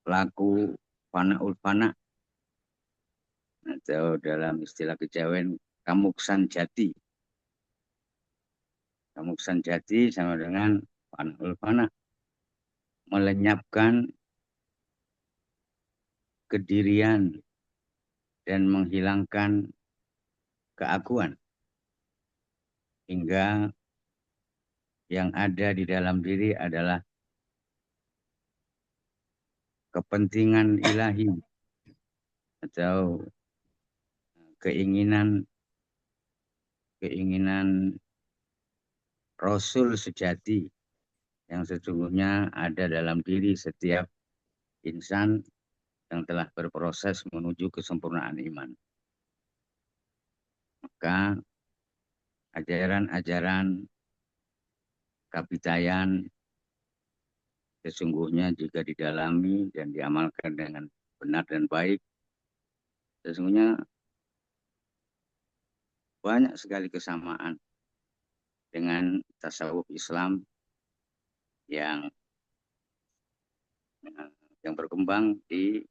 pelaku fanaul fana, atau dalam istilah kejawen kamuksan jati. Kamuksan jati sama dengan fanaul fana, melenyapkan kedirian dan menghilangkan keakuan, hingga yang ada di dalam diri adalah kepentingan ilahi atau keinginan Rasul sejati yang sesungguhnya ada dalam diri setiap insan yang telah berproses menuju kesempurnaan iman. Maka ajaran-ajaran kapitayan sesungguhnya jika didalami dan diamalkan dengan benar dan baik, sesungguhnya banyak sekali kesamaan dengan tasawuf Islam yang berkembang di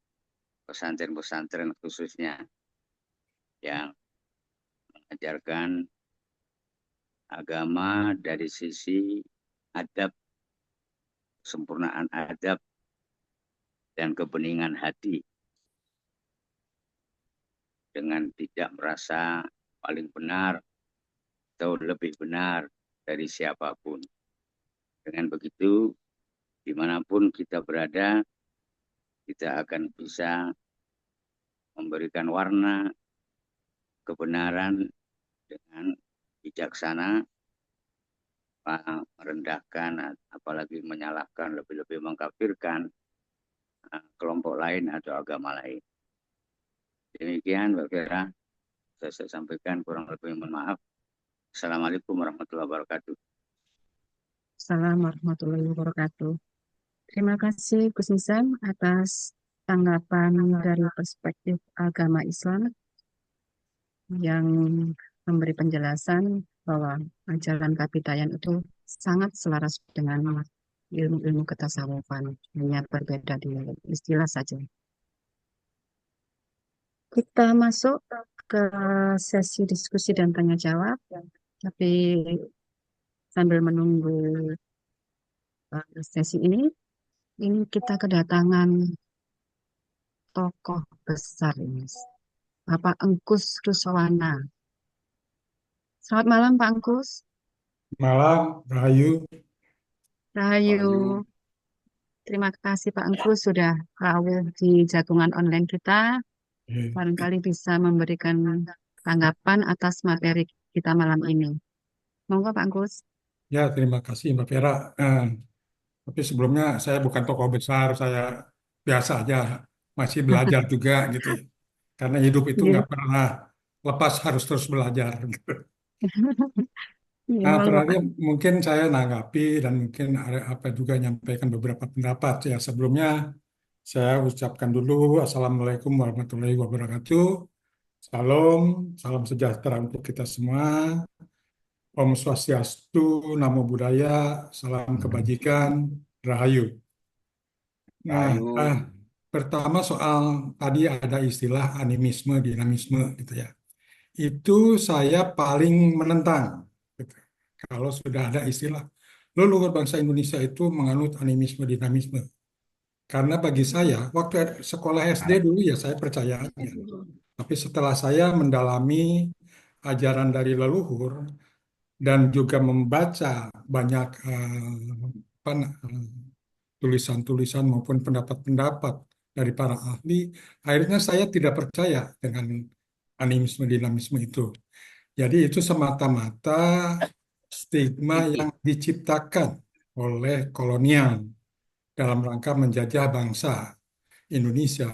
pesantren-pesantren khususnya, yang mengajarkan agama dari sisi adab, kesempurnaan adab, dan kebeningan hati, dengan tidak merasa paling benar atau lebih benar dari siapapun. Dengan begitu, dimanapun kita berada, kita akan bisa memberikan warna kebenaran dengan bijaksana, merendahkan apalagi menyalahkan, lebih-lebih mengkafirkan kelompok lain atau agama lain. Demikian Mbak Vera, saya sampaikan, kurang lebih mohon maaf. Assalamualaikum warahmatullahi wabarakatuh. Assalamualaikum warahmatullahi wabarakatuh. Terima kasih Gus Nizam atas tanggapan dari perspektif agama Islam yang memberi penjelasan bahwa ajaran kapitayan itu sangat selaras dengan ilmu-ilmu ketasawufan, hanya berbeda di istilah saja. Kita masuk ke sesi diskusi dan tanya jawab, tapi sambil menunggu sesi ini kita kedatangan tokoh besar ini, Bapak Engkus Ruswana. Selamat malam Pak Engkus. Malam, Rahayu. Rahayu. Terima kasih Pak Engkus sudah rawuh di jagungan online kita. Barangkali bisa memberikan tanggapan atas materi kita malam ini. Monggo Pak Engkus. Ya, terima kasih Mbak Vera. Tapi sebelumnya saya bukan tokoh besar, saya biasa aja, masih belajar juga gitu. Karena hidup itu nggak pernah lepas, harus terus belajar. Nah, terakhir mungkin saya nanggapi dan mungkin ada juga nyampaikan beberapa pendapat ya. Sebelumnya saya ucapkan dulu Assalamualaikum warahmatullahi wabarakatuh. Salam sejahtera untuk kita semua. Om Swastiastu, Namo Buddhaya, salam kebajikan, Rahayu. Nah, pertama soal tadi ada istilah animisme, dinamisme gitu ya. Itu saya paling menentang. Gitu. Kalau sudah ada istilah, leluhur bangsa Indonesia itu menganut animisme, dinamisme. Karena bagi saya, waktu sekolah SD dulu ya saya percayanya. Tapi setelah saya mendalami ajaran dari leluhur, dan juga membaca banyak tulisan-tulisan maupun pendapat-pendapat dari para ahli, akhirnya saya tidak percaya dengan animisme dinamisme itu. Jadi itu semata-mata stigma yang diciptakan oleh kolonial dalam rangka menjajah bangsa Indonesia.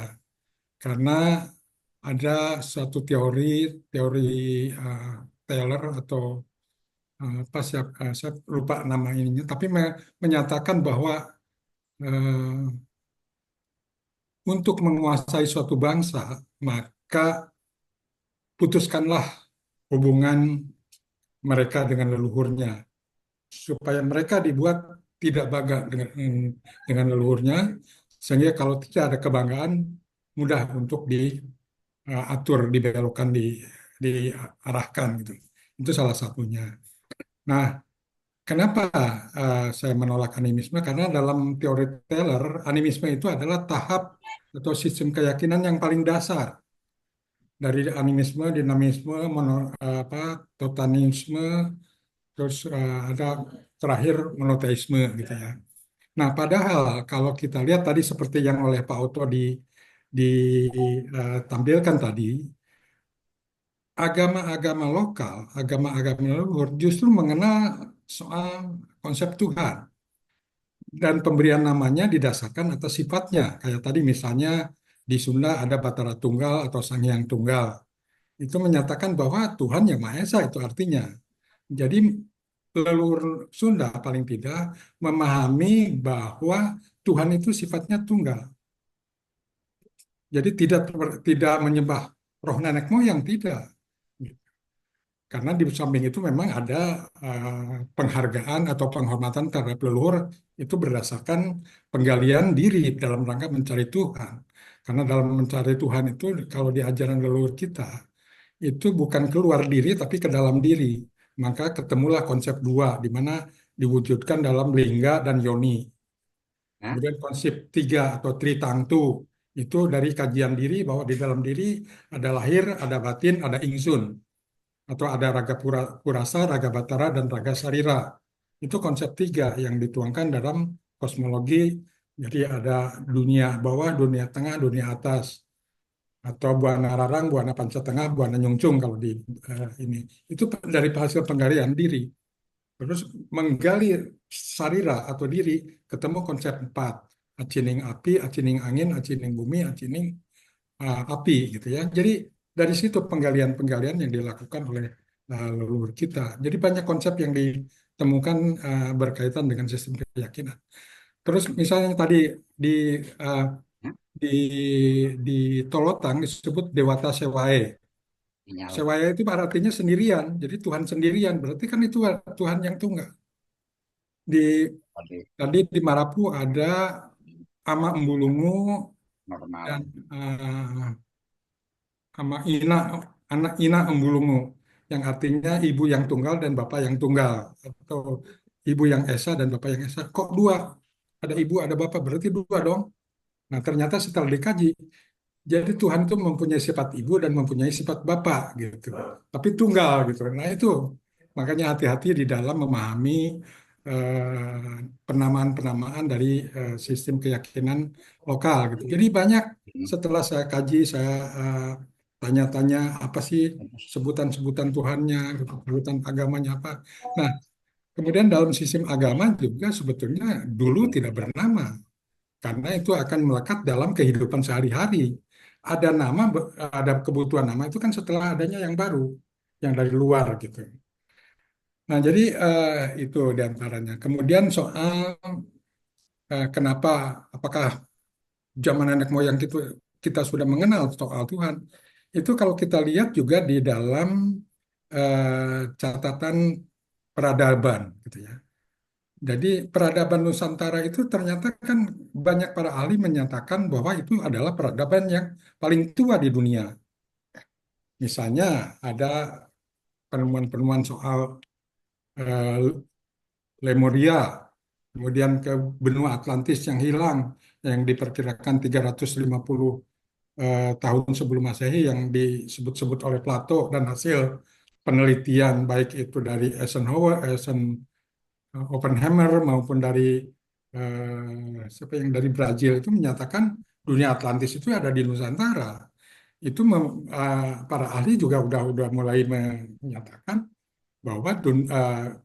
Karena ada suatu teori Taylor atau apa saya lupa nama ininya, tapi menyatakan bahwa eh, untuk menguasai suatu bangsa, maka putuskanlah hubungan mereka dengan leluhurnya, supaya mereka dibuat tidak bangga dengan leluhurnya, sehingga kalau tidak ada kebanggaan, mudah untuk diatur, dibelokkan, diarahkan gitu. Itu salah satunya. Nah, kenapa saya menolak animisme? Karena dalam teori Taylor, animisme itu adalah tahap atau sistem keyakinan yang paling dasar dari animisme, dinamisme, totanisme, terus ada terakhir monoteisme gitu ya. Nah, padahal kalau kita lihat tadi seperti yang oleh Pak Oto ditampilkan tadi, agama-agama lokal, agama-agama leluhur justru mengenal soal konsep Tuhan dan pemberian namanya didasarkan atas sifatnya. Kayak tadi misalnya di Sunda ada Batara Tunggal atau Sang Hyang Tunggal. Itu menyatakan bahwa Tuhan yang Maha Esa itu artinya. Jadi leluhur Sunda paling tidak memahami bahwa Tuhan itu sifatnya tunggal. Jadi tidak menyembah roh nenek moyang, tidak. Karena di samping itu memang ada penghargaan atau penghormatan terhadap leluhur itu berdasarkan penggalian diri dalam rangka mencari Tuhan. Karena dalam mencari Tuhan itu kalau di ajaran leluhur kita itu bukan keluar diri tapi ke dalam diri. Maka ketemulah konsep dua di mana diwujudkan dalam lingga dan yoni. Kemudian konsep tiga atau tritangtu itu dari kajian diri bahwa di dalam diri ada lahir, ada batin, ada ingsun. Atau ada raga purasa, raga batara, dan raga sarira. Itu konsep tiga yang dituangkan dalam kosmologi. Jadi ada dunia bawah, dunia tengah, dunia atas. Atau buana rarang, buana panca tengah, buana nyungcung kalau di ini. Itu dari hasil penggalian diri. Terus menggali sarira atau diri, ketemu konsep empat. Acining api, acining angin, acining bumi, acining api gitu ya. Jadi dari situ penggalian-penggalian yang dilakukan oleh leluhur kita. Jadi banyak konsep yang ditemukan berkaitan dengan sistem keyakinan. Terus misalnya tadi di uh, di di Tolotang disebut Dewata Sewae. Sewae itu artinya sendirian. Jadi Tuhan sendirian. Berarti kan itu Tuhan yang tunggal. Tadi di Marapu ada Ama Embulungu dan Ama Ina, anak Ina Embulungu, yang artinya ibu yang tunggal dan bapak yang tunggal, atau ibu yang esa dan bapak yang esa. Kok dua? Ada ibu, ada bapak, berarti dua dong. Nah, ternyata setelah dikaji, jadi Tuhan itu mempunyai sifat ibu dan mempunyai sifat bapak gitu. Tapi tunggal gitu. Nah, itu makanya hati-hati di dalam memahami penamaan-penamaan dari sistem keyakinan lokal gitu. Jadi banyak setelah saya kaji, saya tanya-tanya apa sih sebutan-sebutan Tuhannya, sebutan agamanya apa. Nah, kemudian dalam sistem agama juga sebetulnya dulu tidak bernama, karena itu akan melekat dalam kehidupan sehari-hari. Ada nama, ada kebutuhan nama itu kan setelah adanya yang baru, yang dari luar gitu. Nah, jadi itu diantaranya. Kemudian soal kenapa, apakah zaman nenek moyang kita sudah mengenal soal Tuhan. Itu kalau kita lihat juga di dalam catatan peradaban gitu ya. Jadi peradaban Nusantara itu ternyata kan banyak para ahli menyatakan bahwa itu adalah peradaban yang paling tua di dunia. Misalnya ada penemuan-penemuan soal Lemuria, kemudian ke benua Atlantis yang hilang, yang diperkirakan 350 tahun sebelum Masehi yang disebut-sebut oleh Plato dan hasil penelitian baik itu dari Eisenhower, Oppenheimer maupun dari siapa yang dari Brazil itu menyatakan dunia Atlantis itu ada di Nusantara. Itu para ahli juga udah mulai menyatakan bahwa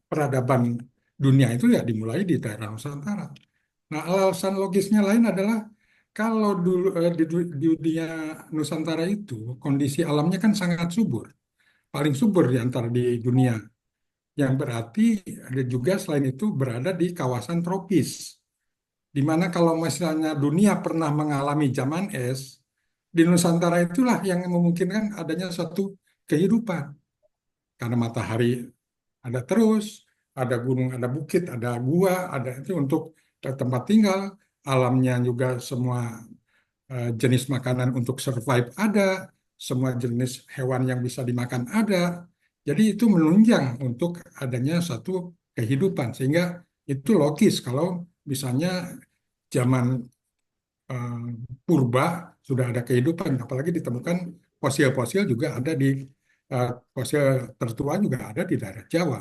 peradaban dunia itu ya dimulai di daerah Nusantara. Nah, alasan logisnya lain adalah kalau dulu di dunia Nusantara itu kondisi alamnya kan sangat subur, paling subur di antara di dunia. Yang berarti ada juga selain itu berada di kawasan tropis, di mana kalau misalnya dunia pernah mengalami zaman es, di Nusantara itulah yang memungkinkan adanya suatu kehidupan. Karena matahari ada terus, ada gunung, ada bukit, ada gua, ada itu untuk tempat tinggal, alamnya juga semua jenis makanan untuk survive ada, semua jenis hewan yang bisa dimakan ada. Jadi itu menunjang untuk adanya satu kehidupan, sehingga itu logis kalau misalnya zaman eh, purba sudah ada kehidupan, apalagi ditemukan fosil-fosil juga ada di fosil tertua juga ada di daerah Jawa.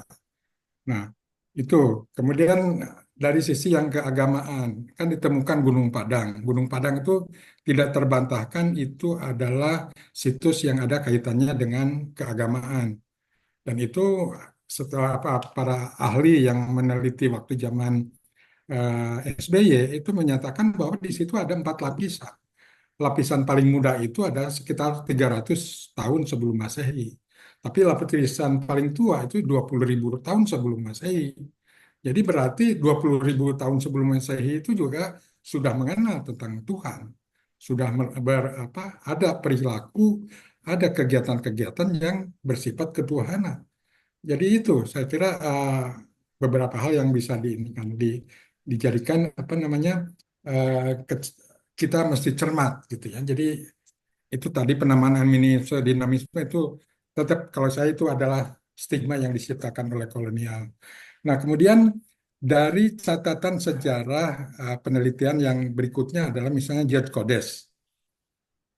Nah, itu. Kemudian dari sisi yang keagamaan, kan ditemukan Gunung Padang. Gunung Padang itu tidak terbantahkan itu adalah situs yang ada kaitannya dengan keagamaan. Dan itu setelah para ahli yang meneliti waktu zaman SBY itu menyatakan bahwa di situ ada 4 lapisan. Lapisan paling muda itu ada sekitar 300 tahun sebelum Masehi. Tapi lapisan paling tua itu 20.000 tahun sebelum Masehi. Jadi berarti 20.000 tahun sebelum Masehi itu juga sudah mengenal tentang Tuhan. Sudah ada perilaku, ada kegiatan-kegiatan yang bersifat ketuhanan. Jadi itu saya kira beberapa hal yang bisa dijadikan apa namanya kita mesti cermat gitu ya. Jadi itu tadi penamaan dinamisme itu tetap kalau saya itu adalah stigma yang diciptakan oleh kolonial. Nah, kemudian dari catatan sejarah penelitian yang berikutnya adalah misalnya George Codes.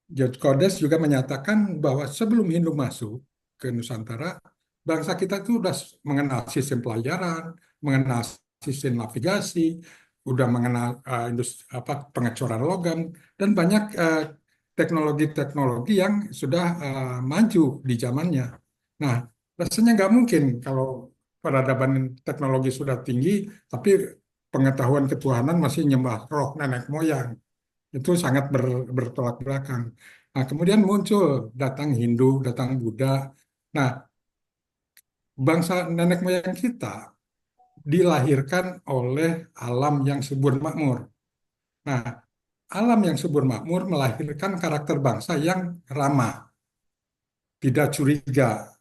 George Codes juga menyatakan bahwa sebelum Hindu masuk ke Nusantara, bangsa kita itu sudah mengenal sistem pelajaran, mengenal sistem navigasi, udah mengenal pengecoran logam, dan banyak teknologi-teknologi yang sudah maju di zamannya. Nah, rasanya nggak mungkin kalau peradaban teknologi sudah tinggi, tapi pengetahuan ketuhanan masih nyembah roh nenek moyang. Itu sangat bertolak belakang. Nah, kemudian muncul datang Hindu, datang Buddha. Nah, bangsa nenek moyang kita dilahirkan oleh alam yang subur makmur. Nah, alam yang subur makmur melahirkan karakter bangsa yang ramah, tidak curiga,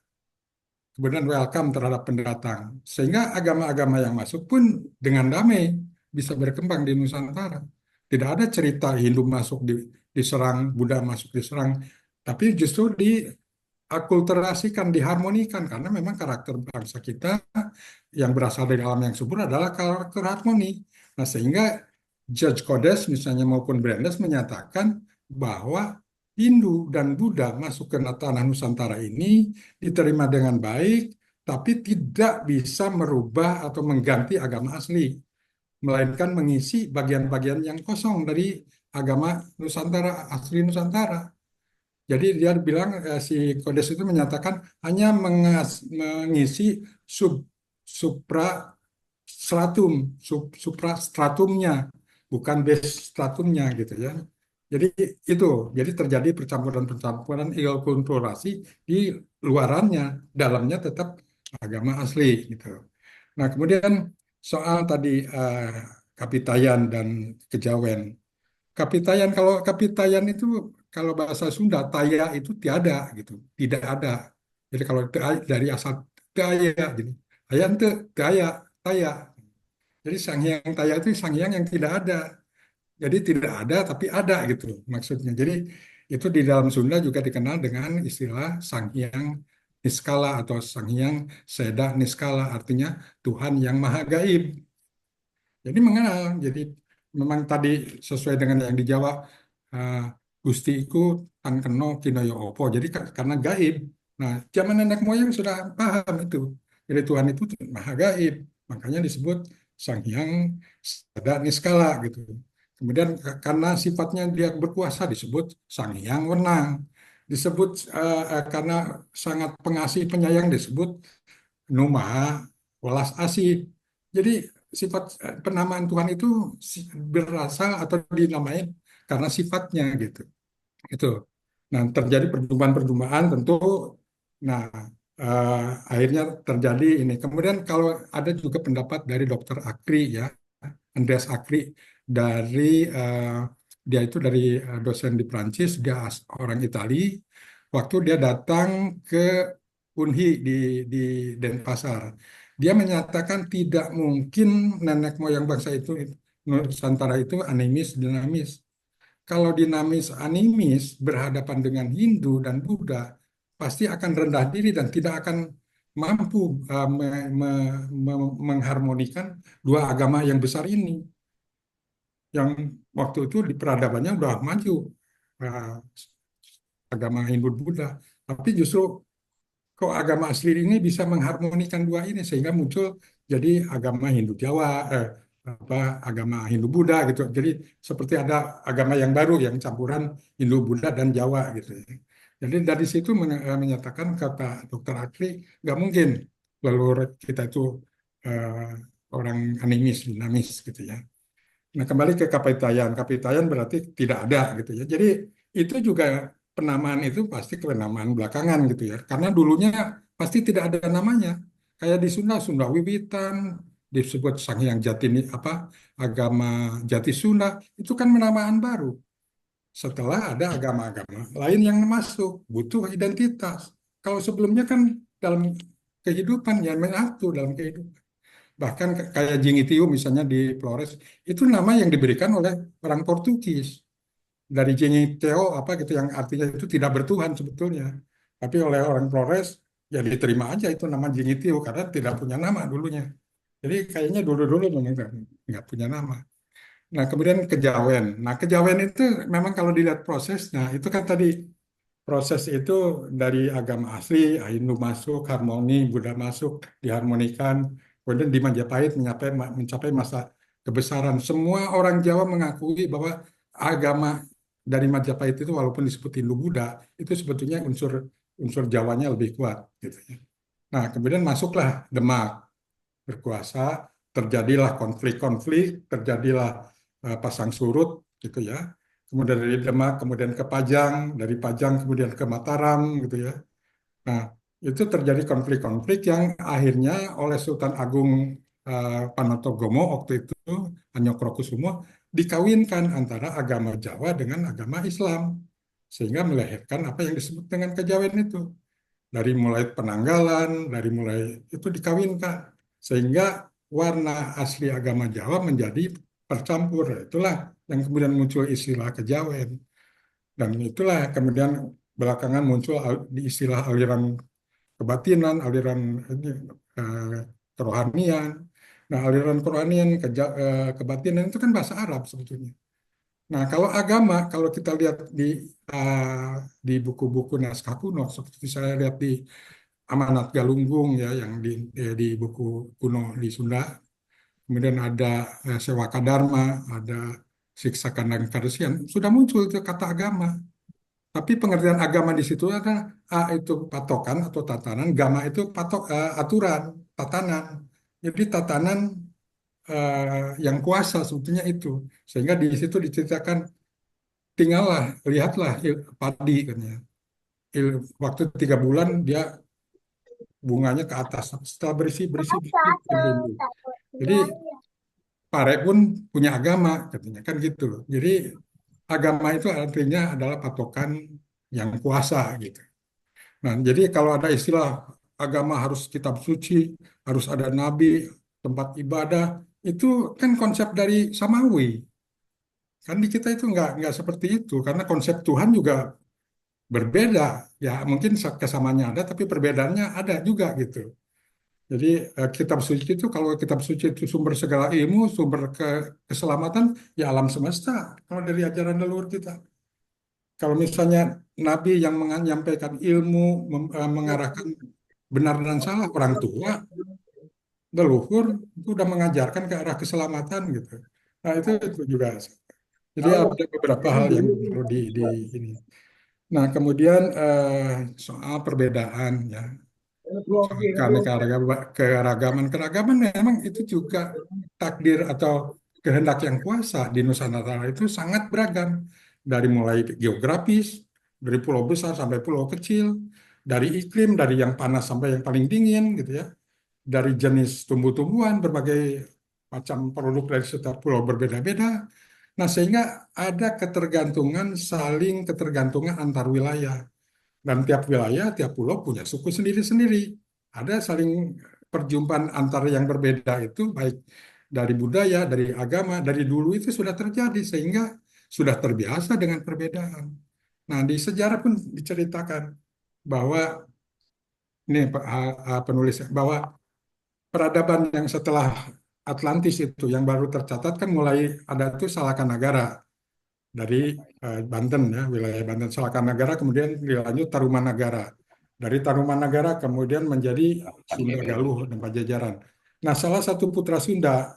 kemudian welcome terhadap pendatang. Sehingga agama-agama yang masuk pun dengan damai bisa berkembang di Nusantara. Tidak ada cerita Hindu masuk diserang, Buddha masuk diserang, tapi justru diakulturasikan, diharmonikan, karena memang karakter bangsa kita yang berasal dari alam yang subur adalah karakter harmoni. Nah, sehingga George Codes misalnya maupun Brandes menyatakan bahwa Hindu dan Buddha masuk ke tanah Nusantara ini diterima dengan baik, tapi tidak bisa merubah atau mengganti agama asli, melainkan mengisi bagian-bagian yang kosong dari agama Nusantara, asli Nusantara. Jadi dia bilang si Codes itu menyatakan hanya mengisi suprastratumnya, bukan base stratumnya gitu ya. Jadi jadi terjadi percampuran-percampuran akulturasi di luarannya, dalamnya tetap agama asli gitu. Nah, kemudian soal tadi Kapitayan dan Kejawen. Kalau Kapitayan itu kalau bahasa Sunda taya itu tiada gitu, tidak ada. Jadi kalau dari asal taya gitu. Ayan itu taya. Jadi Sang Hyang Taya itu Sang Hyang yang tidak ada. Jadi tidak ada tapi ada gitu maksudnya. Jadi itu di dalam Sunda juga dikenal dengan istilah Sang Hyang Niskala atau Sang Hyang Seda Niskala, artinya Tuhan yang Maha Gaib. Jadi mengenal. Jadi memang tadi sesuai dengan yang di Jawa, Gusti iku tan keno kinoyo opo. Jadi karena gaib, Nah, zaman nenek moyang sudah paham itu. Jadi Tuhan itu maha gaib. Makanya disebut Sang Hyang Sada Niskala gitu. Kemudian karena sifatnya dia berkuasa disebut Sang Hyang Wenang. Disebut karena sangat pengasih penyayang disebut Numaha Welas Asih. Jadi sifat penamaan Tuhan itu berasal atau dinamain karena sifatnya gitu. Itu. Nah, terjadi perjumpaan-perjumpaan tentu. Nah, akhirnya terjadi ini. Kemudian kalau ada juga pendapat dari Dokter Akri ya, Andreas Akri dari dia itu dari dosen di Prancis, dia orang Itali. Waktu dia datang ke Unhi di Denpasar, dia menyatakan tidak mungkin nenek moyang bangsa itu Nusantara itu animis dinamis. Kalau dinamis animis berhadapan dengan Hindu dan Buddha, pasti akan rendah diri dan tidak akan mampu mengharmonikan dua agama yang besar ini. Yang waktu itu di peradabannya udah maju, uh, agama Hindu Buddha. Tapi justru kok agama asli ini bisa mengharmonikan dua ini sehingga muncul jadi agama Hindu Jawa, apa agama Hindu Buddha gitu. Jadi seperti ada agama yang baru yang campuran Hindu Buddha dan Jawa gitu ya. Jadi dari situ menyatakan kata Dokter Akri nggak mungkin leluhur kita itu eh, orang animis, dinamis gitu ya. Nah, kembali ke Kapitayan. Kapitayan berarti tidak ada gitu ya. Jadi itu juga penamaan itu pasti kepenamaan belakangan gitu ya. Karena dulunya pasti tidak ada namanya. Kayak di Sunda, Sunda Wiwitan disebut Sang Hyang Jati apa agama Jati Sunda itu kan penamaan baru. Setelah ada agama-agama lain yang masuk, butuh identitas. Kalau sebelumnya kan dalam kehidupan ya menyatu dalam kehidupan. Bahkan kayak Jingitiu misalnya di Flores, itu nama yang diberikan oleh orang Portugis. Dari Jingiteo apa gitu yang artinya itu tidak bertuhan sebetulnya. Tapi oleh orang Flores ya diterima aja itu nama Jingitiu karena tidak punya nama dulunya. Jadi kayaknya dulu-dulu memang nggak punya nama. Nah kemudian Kejawen. Nah Kejawen itu memang kalau dilihat proses, nah itu kan tadi proses itu dari agama asli, Hindu masuk, harmoni, Buddha masuk, diharmonikan. Kemudian di Majapahit mencapai masa kebesaran. Semua orang Jawa mengakui bahwa agama dari Majapahit itu walaupun disebut Hindu Buddha, itu sebetulnya unsur unsur Jawanya lebih kuat. Gitu ya. Nah, kemudian masuklah Demak berkuasa, terjadilah konflik-konflik, terjadilah pasang surut, gitu ya. Kemudian dari Demak, kemudian ke Pajang, dari Pajang kemudian ke Mataram, gitu ya. Nah, itu terjadi konflik-konflik yang akhirnya oleh Sultan Agung Panotogomo waktu itu, Anyokrokusumo, dikawinkan antara agama Jawa dengan agama Islam. Sehingga melahirkan apa yang disebut dengan kejawen itu. Dari mulai penanggalan, dari mulai itu dikawinkan. Sehingga warna asli agama Jawa menjadi tercampur. Itulah yang kemudian muncul istilah kejawen. Dan itulah kemudian belakangan muncul di istilah aliran kebatinan, aliran kerohanian. Nah, aliran kerohanian, kebatinan itu kan bahasa Arab sebetulnya. Nah, kalau agama, kalau kita lihat di buku-buku naskah kuno, seperti saya lihat di Amanat Galunggung ya, yang di buku kuno di Sunda, kemudian ada Sewaka Dharma, ada Siksa Kandang Karusian, sudah muncul itu kata agama. Tapi pengertian agama di situ adalah A itu patokan atau tatanan, gamma itu aturan, tatanan. Jadi tatanan yang kuasa sebetulnya itu. Sehingga di situ diceritakan tinggallah, lihatlah padi katanya. Waktu 3 bulan dia bunganya ke atas. Setelah berisi tumbuh. Jadi pare pun punya agama katanya kan gitu loh. Jadi agama itu artinya adalah patokan yang kuasa gitu. Nah, jadi kalau ada istilah agama harus kitab suci, harus ada nabi, tempat ibadah, itu kan konsep dari Samawi. Kan di kita itu nggak seperti itu, karena konsep Tuhan juga berbeda. Ya mungkin kesamaannya ada, tapi perbedaannya ada juga gitu. Jadi kitab suci itu kalau kitab suci itu sumber segala ilmu, sumber keselamatan, ya alam semesta. Kalau dari ajaran leluhur kita. kalau misalnya Nabi yang menyampaikan ilmu, mengarahkan benar dan salah, orang tua, leluhur, itu udah mengajarkan ke arah keselamatan gitu. Nah, itu juga. Jadi ada beberapa hal yang perlu di ini. Nah, kemudian soal perbedaan ya, soal keragaman, keragaman memang itu juga takdir atau kehendak yang kuasa di Nusantara itu sangat beragam. Dari mulai geografis, dari pulau besar sampai pulau kecil, dari iklim, dari yang panas sampai yang paling dingin gitu ya, dari jenis tumbuh-tumbuhan, berbagai macam produk dari setiap pulau berbeda-beda. Nah, sehingga ada ketergantungan, saling ketergantungan antar wilayah. Dan tiap wilayah, tiap pulau punya suku sendiri-sendiri. Ada saling perjumpaan antar yang berbeda itu, baik dari budaya, dari agama, dari dulu itu sudah terjadi, sehingga sudah terbiasa dengan perbedaan. Nah, di sejarah pun diceritakan bahwa, ini penulis, bahwa peradaban yang setelah Atlantis itu, yang baru tercatat kan mulai ada itu Salakanagara dari Banten ya, wilayah Banten Salakanagara, kemudian dilanjut Tarumanagara. Dari Tarumanagara kemudian menjadi Sunda Galuh dan Pajajaran. Nah, salah satu putra Sunda,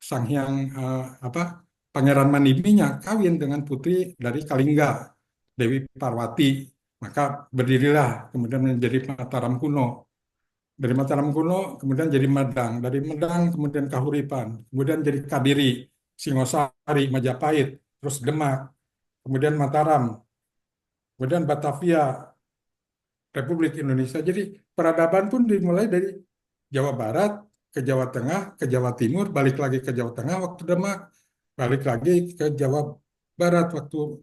Sang Hyang apa Pangeran Maniminya kawin dengan putri dari Kalingga, Dewi Parwati. Maka berdirilah kemudian menjadi Mataram kuno. Dari Mataram kuno kemudian jadi Madang, dari Madang kemudian Kahuripan, kemudian jadi Kadiri, Singosari, Majapahit, terus Demak, kemudian Mataram, kemudian Batavia, Republik Indonesia. Jadi peradaban pun dimulai dari Jawa Barat ke Jawa Tengah, ke Jawa Timur, balik lagi ke Jawa Tengah waktu Demak, balik lagi ke Jawa Barat waktu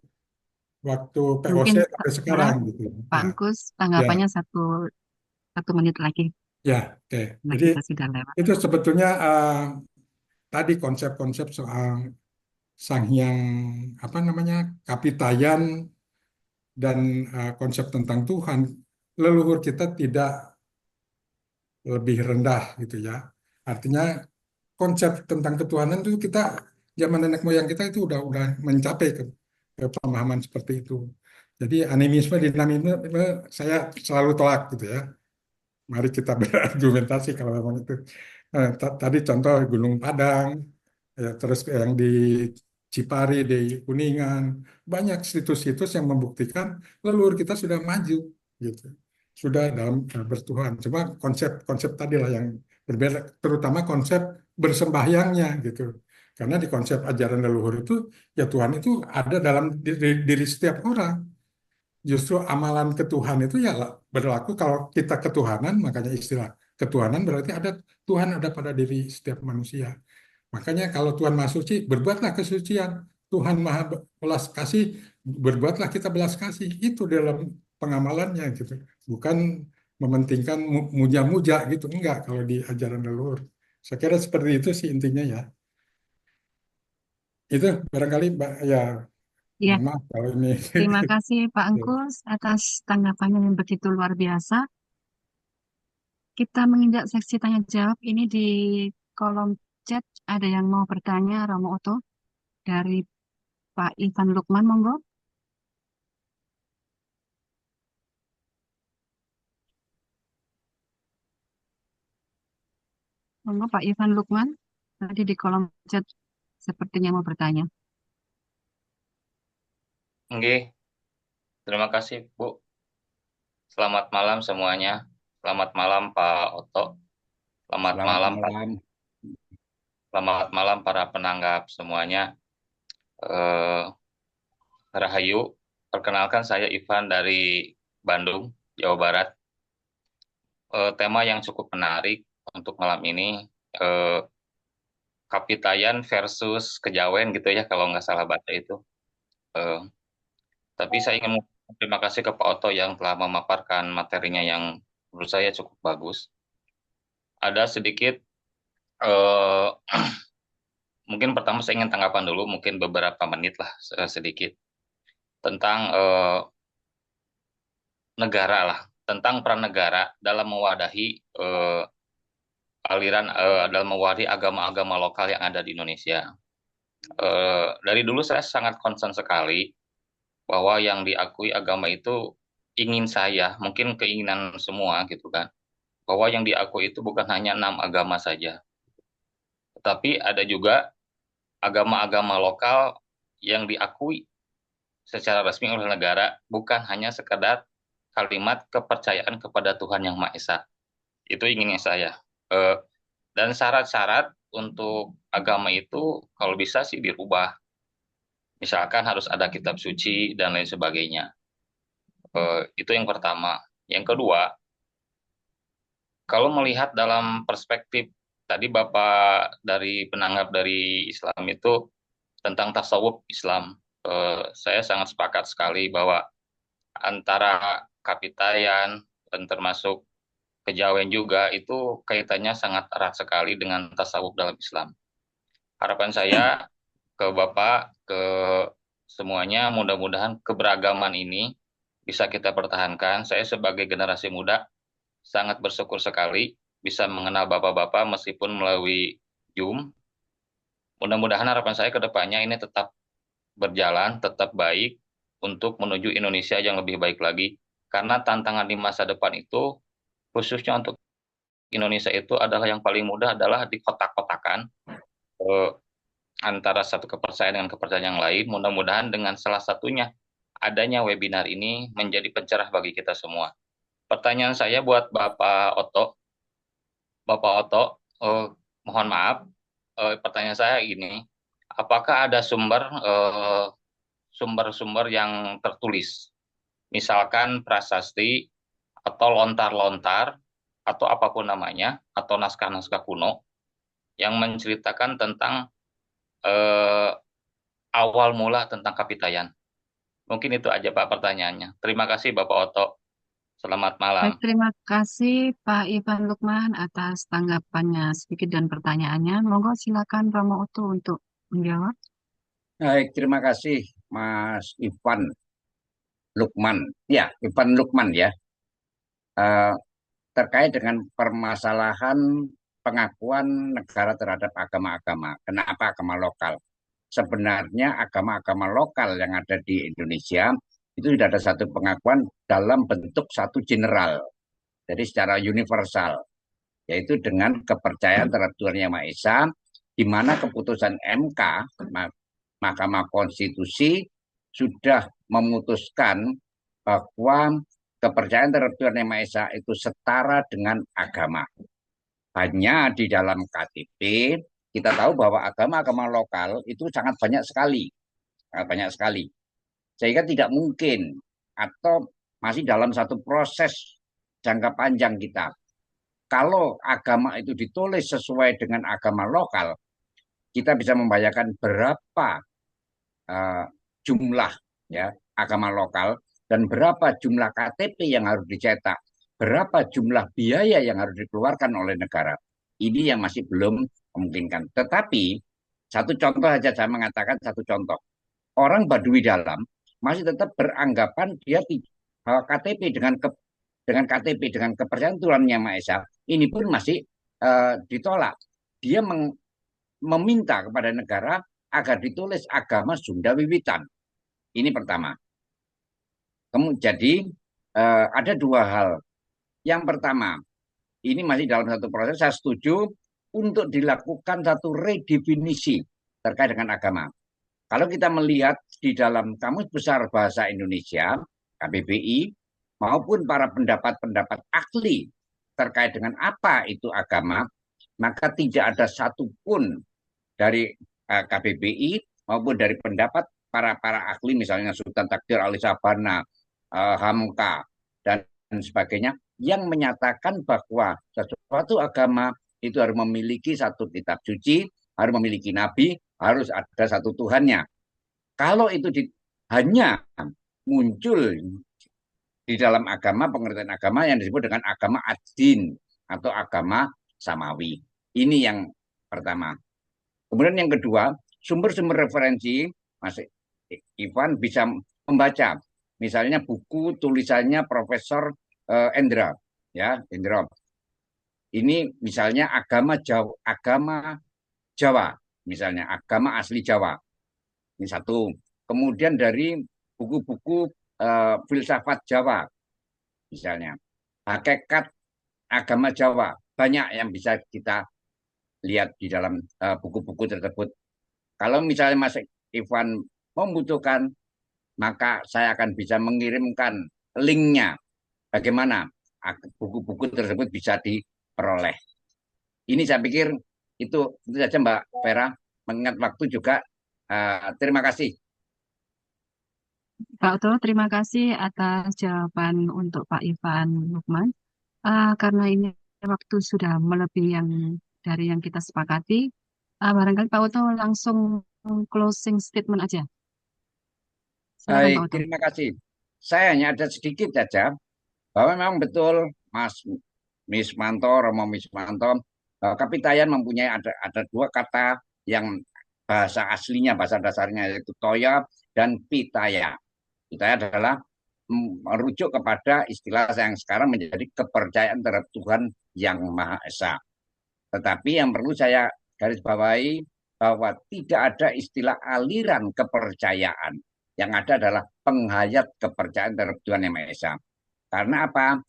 waktu POC Mungkin sampai sekarang gitu. Pak Ya, Angkus ya, tanggapannya satu menit lagi. ya, oke. Nah, Jadi kita sudah lewat. itu sebetulnya tadi konsep-konsep soal Sang Hyang apa namanya Kapitayan dan konsep tentang Tuhan, leluhur kita tidak lebih rendah gitu ya. Artinya konsep tentang ketuhanan itu kita zaman nenek moyang kita itu udah mencapai ke pemahaman seperti itu. Jadi animisme, dinamisme saya selalu tolak gitu ya. Mari kita berargumentasi kalau memang itu. Tadi contoh Gunung Padang, ya, terus yang di Cipari, di Kuningan, banyak situs-situs yang membuktikan leluhur kita sudah maju, gitu, sudah dalam bertuhan. Cuma konsep-konsep tadi lah yang berbeda, terutama konsep bersembahyangnya, gitu. Karena di konsep ajaran leluhur itu, ya Tuhan itu ada dalam diri setiap orang. Justru amalan ketuhan itu ya berlaku kalau kita ketuhanan, makanya istilah ketuhanan berarti ada Tuhan ada pada diri setiap manusia. Makanya kalau Tuhan Maha Suci, berbuatlah kesucian. Tuhan Maha Belas Kasih, berbuatlah kita belas kasih. Itu dalam pengamalannya gitu. Bukan mementingkan muja-muja gitu. Enggak kalau di ajaran leluhur. Saya kira seperti itu sih intinya ya. Itu barangkali ya Ya, mohon maaf kalau ini. terima kasih Pak Angkus atas tanggapannya yang begitu luar biasa. Kita menginjak seksi tanya jawab ini di kolom chat ada yang mau bertanya, Romo Oto dari Pak Ivan Lukman, monggo. Monggo Pak Ivan Lukman, tadi di kolom chat sepertinya mau bertanya. Oke, terima kasih Bu. Selamat malam semuanya. Selamat malam Pak Oto. Selamat malam Pak. Selamat malam para penanggap semuanya. Rahayu, perkenalkan saya Ivan dari Bandung, Jawa Barat. Tema yang cukup menarik untuk malam ini, Kapitayan versus Kejawen gitu ya, kalau nggak salah baca itu. Tapi saya ingin terima kasih ke Pak Oto yang telah memaparkan materinya yang menurut saya cukup bagus. Ada sedikit, mungkin pertama saya ingin tanggapan dulu, mungkin beberapa menit lah sedikit, tentang negara lah, tentang peran negara dalam mewadahi aliran, dalam mewadahi agama-agama lokal yang ada di Indonesia. Dari dulu saya sangat concern sekali bahwa yang diakui agama itu ingin saya, mungkin keinginan semua gitu kan, bahwa yang diakui itu bukan hanya 6 agama saja, tetapi ada juga agama-agama lokal yang diakui secara resmi oleh negara, bukan hanya sekedar kalimat kepercayaan kepada Tuhan Yang Maha Esa. Itu inginnya saya. Dan syarat-syarat untuk agama itu kalau bisa sih dirubah. Misalkan harus ada kitab suci dan lain sebagainya. Itu yang pertama. Yang kedua, kalau melihat dalam perspektif tadi Bapak dari penanggap dari Islam itu tentang tasawuf Islam, saya sangat sepakat sekali bahwa antara Kapitayan dan termasuk Kejawen juga itu kaitannya sangat erat sekali dengan tasawuf dalam Islam. Harapan saya ke Bapak, ke semuanya, mudah-mudahan keberagaman ini bisa kita pertahankan. Saya sebagai generasi muda sangat bersyukur sekali bisa mengenal Bapak-Bapak meskipun melalui Zoom. Mudah-mudahan harapan saya ke depannya ini tetap berjalan, tetap baik untuk menuju Indonesia yang lebih baik lagi. Karena tantangan di masa depan itu, khususnya untuk Indonesia itu adalah yang paling mudah adalah di kotak-kotakan antara satu kepercayaan dengan kepercayaan yang lain. Mudah-mudahan dengan salah satunya adanya webinar ini menjadi pencerah bagi kita semua. Pertanyaan saya buat Bapak Oto. Bapak Oto, mohon maaf, pertanyaan saya ini, apakah ada sumber-sumber yang tertulis, misalkan prasasti atau lontar-lontar atau apapun namanya, atau naskah-naskah kuno yang menceritakan tentang awal mula tentang Kapitayan? Mungkin itu aja Pak pertanyaannya. Terima kasih Bapak Oto. Selamat malam. Baik, terima kasih Pak Ivan Lukman atas tanggapannya sedikit dan pertanyaannya. Monggo silakan Romo Utu untuk menjawab. Baik, terima kasih Mas Ivan Lukman. Ya, Ivan Lukman ya. Terkait dengan permasalahan pengakuan negara terhadap agama-agama. Kenapa agama lokal? Sebenarnya agama-agama lokal yang ada di Indonesia itu sudah ada satu pengakuan dalam bentuk satu general. Jadi secara universal, yaitu dengan kepercayaan terhadap Tuhan Yang Maha Esa, di mana keputusan MK, Mahkamah Konstitusi, sudah memutuskan bahwa kepercayaan terhadap Tuhan Yang Maha Esa itu setara dengan agama. Hanya di dalam KTP, kita tahu bahwa agama-agama lokal itu sangat banyak sekali. Sehingga tidak mungkin atau masih dalam satu proses jangka panjang kita. Kalau agama itu ditulis sesuai dengan agama lokal, kita bisa membayangkan berapa jumlah ya agama lokal dan berapa jumlah KTP yang harus dicetak, berapa jumlah biaya yang harus dikeluarkan oleh negara. Ini yang masih belum memungkinkan. Tetapi satu contoh saja, saya mengatakan satu contoh. Orang Baduy Dalam masih tetap beranggapan dia KTP dengan kepercayaan Tuhan Yang Maha Esa ini pun masih ditolak. Dia meminta kepada negara agar ditulis agama Sunda Wiwitan. Ini pertama. Jadi ada dua hal. Yang pertama, ini masih dalam satu proses, saya setuju untuk dilakukan satu redefinisi terkait dengan agama. Kalau kita melihat di dalam Kamus Besar Bahasa Indonesia, KBBI, maupun para pendapat-pendapat ahli terkait dengan apa itu agama, maka tidak ada satupun dari KBBI maupun dari pendapat para ahli, misalnya Sultan Takdir Ali Sabana, Hamka, dan sebagainya, yang menyatakan bahwa sesuatu agama itu harus memiliki satu kitab suci, harus memiliki nabi, harus ada satu Tuhannya. Kalau itu hanya muncul di dalam agama, pengertian agama yang disebut dengan agama ad-din atau agama samawi. Ini yang pertama. Kemudian yang kedua, sumber-sumber referensi, Mas Ivan bisa membaca. Misalnya buku tulisannya Profesor Endra, ya Endra. Ini misalnya agama Jawa, misalnya agama asli Jawa. Ini satu. Kemudian dari buku-buku filsafat Jawa, misalnya hakikat agama Jawa, banyak yang bisa kita lihat di dalam buku-buku tersebut. Kalau misalnya Mas Ivan membutuhkan, maka saya akan bisa mengirimkan linknya bagaimana buku-buku tersebut bisa diperoleh. Ini saya pikir itu saja Mbak Vera, mengingat waktu juga. Terima kasih. Pak Oto, terima kasih atas jawaban untuk Pak Ivan Lukman. Karena ini waktu sudah melebihi dari yang kita sepakati, barangkali Pak Oto langsung closing statement aja. Silakan Pak Baik, Oto. terima kasih. Saya hanya ada sedikit saja bahwa memang betul Mas Mismanto, Romo Mismanto, Kapitayan mempunyai ada dua kata yang bahasa aslinya, bahasa dasarnya, yaitu toya dan pitaya. Pitaya adalah merujuk kepada istilah yang sekarang menjadi kepercayaan terhadap Tuhan yang Maha Esa. Tetapi yang perlu saya garis bawahi bahwa tidak ada istilah aliran kepercayaan. Yang ada adalah penghayat kepercayaan terhadap Tuhan yang Maha Esa. Karena apa?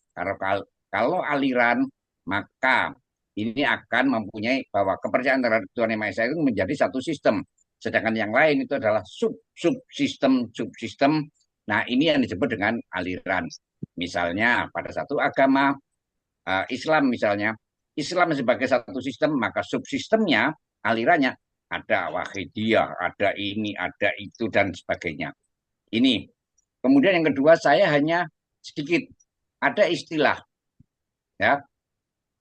Kalau aliran, maka ini akan mempunyai bahwa kepercayaan terhadap Tuhan yang Maha Esa itu menjadi satu sistem. Sedangkan yang lain itu adalah subsistem. Nah, ini yang disebut dengan aliran. Misalnya pada satu agama Islam misalnya, Islam sebagai satu sistem, maka subsistemnya, alirannya ada Wahidiyah, ada ini, ada itu dan sebagainya. Ini. Kemudian yang kedua, saya hanya sedikit ada istilah ya,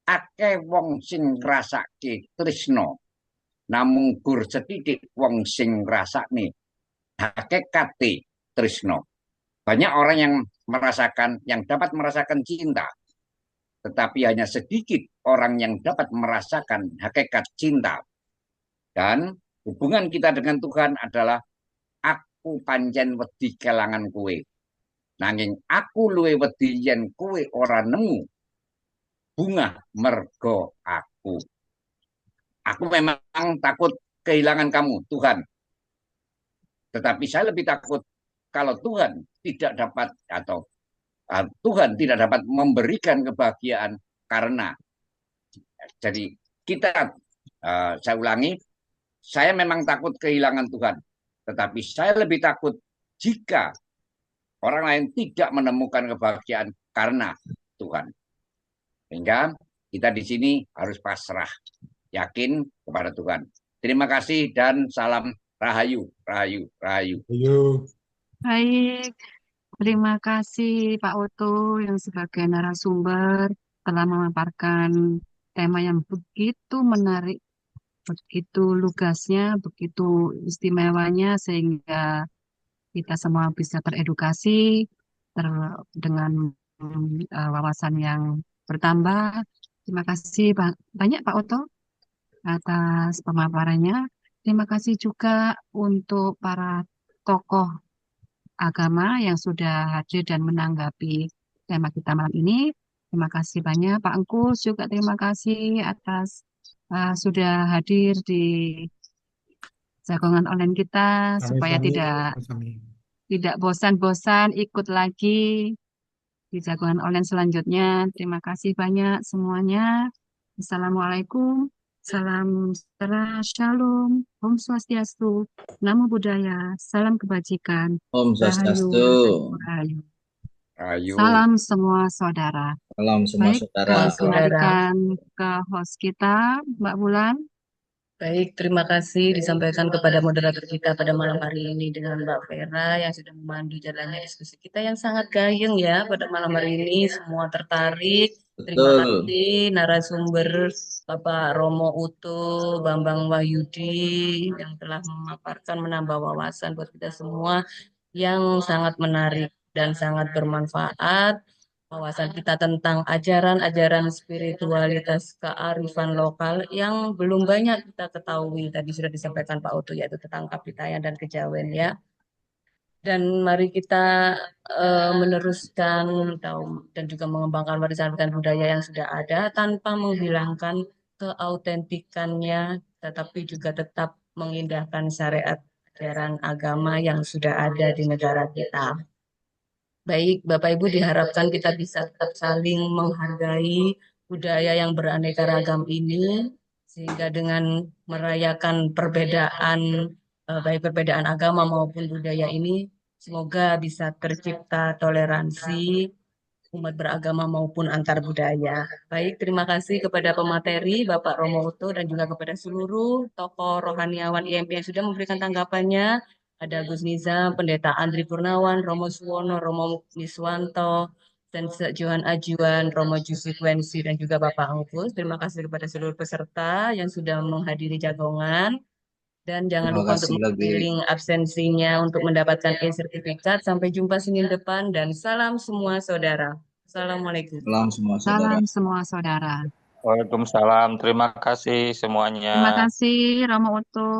akeh wong sing ngrasake tresno namung gur setitik wong sing ngrasakne hakikate tresno. Banyak orang yang dapat merasakan cinta, tetapi hanya sedikit orang yang dapat merasakan hakikat cinta. Dan hubungan kita dengan Tuhan adalah aku pancen wedi kelangan kue. Nanging aku luwe wedi yen kue ora nemu bunga mergo aku. Aku memang takut kehilangan kamu, Tuhan. Tetapi saya lebih takut kalau Tuhan tidak dapat atau Tuhan tidak dapat memberikan kebahagiaan karena jadi kita saya ulangi, saya memang takut kehilangan Tuhan, tetapi saya lebih takut jika orang lain tidak menemukan kebahagiaan karena Tuhan. Sehingga kita di sini harus pasrah, yakin kepada Tuhan. Terima kasih dan salam rahayu, rahayu, rahayu. Baik, terima kasih Pak Oto yang sebagai narasumber telah memaparkan tema yang begitu menarik, begitu lugasnya, begitu istimewanya sehingga kita semua bisa teredukasi dengan wawasan yang bertambah. Terima kasih banyak Pak Oto atas pemaparannya. Terima kasih juga untuk para tokoh agama yang sudah hadir dan menanggapi tema kita malam ini. Terima kasih banyak Pak Engkus, juga terima kasih atas sudah hadir di jagongan online kita supaya tidak bosan-bosan ikut lagi di jagongan online selanjutnya. Terima kasih banyak semuanya. Assalamualaikum. Salam sejahtera, shalom, Om Swastiastu, Namo Buddhaya, salam kebajikan, Om Rahayu, Swastiastu. Rahayu. Rahayu. Salam semua saudara. Salam semua Baik, saudara. kembalikan ke host kita, Mbak Bulan. Baik, terima kasih disampaikan kepada moderator kita pada malam hari ini dengan Mbak Vera yang sudah memandu jalannya diskusi kita yang sangat gayeng ya pada malam hari ini. Semua tertarik. Terima kasih narasumber Bapak Romo Uto, Bambang Wahyudi yang telah memaparkan menambah wawasan buat kita semua yang sangat menarik dan sangat bermanfaat. Wawasan kita tentang ajaran-ajaran spiritualitas kearifan lokal yang belum banyak kita ketahui. Tadi sudah disampaikan Pak Oto yaitu tentang Kapitayan dan Kejawen ya. Dan mari kita meneruskan dan juga mengembangkan warisan budaya yang sudah ada tanpa menghilangkan keautentikannya, tetapi juga tetap mengindahkan syariat ajaran agama yang sudah ada di negara kita. Baik, Bapak Ibu, diharapkan kita bisa tetap saling menghargai budaya yang beraneka ragam ini, sehingga dengan merayakan perbedaan, baik perbedaan agama maupun budaya ini, semoga bisa tercipta toleransi umat beragama maupun antar budaya. Baik, terima kasih kepada pemateri Bapak Romo Uto dan juga kepada seluruh tokoh rohaniawan IMP yang sudah memberikan tanggapannya. Ada Gus Nizam, Pendeta Andri Purnawan, Romo Suwono, Romo Niswanto, dan Johan Ajuan, Romo Jusikwensi, dan juga Bapak Angkus. Terima kasih kepada seluruh peserta yang sudah menghadiri jagongan. Dan jangan Terima lupa untuk kasih lagi. menggiling absensinya untuk mendapatkan e-sertifikat. Sampai jumpa Senin depan dan salam semua saudara. Assalamualaikum. Salam semua saudara. Salam semua saudara. Waalaikumsalam. Terima kasih Terima semuanya. kasih Romo Uto.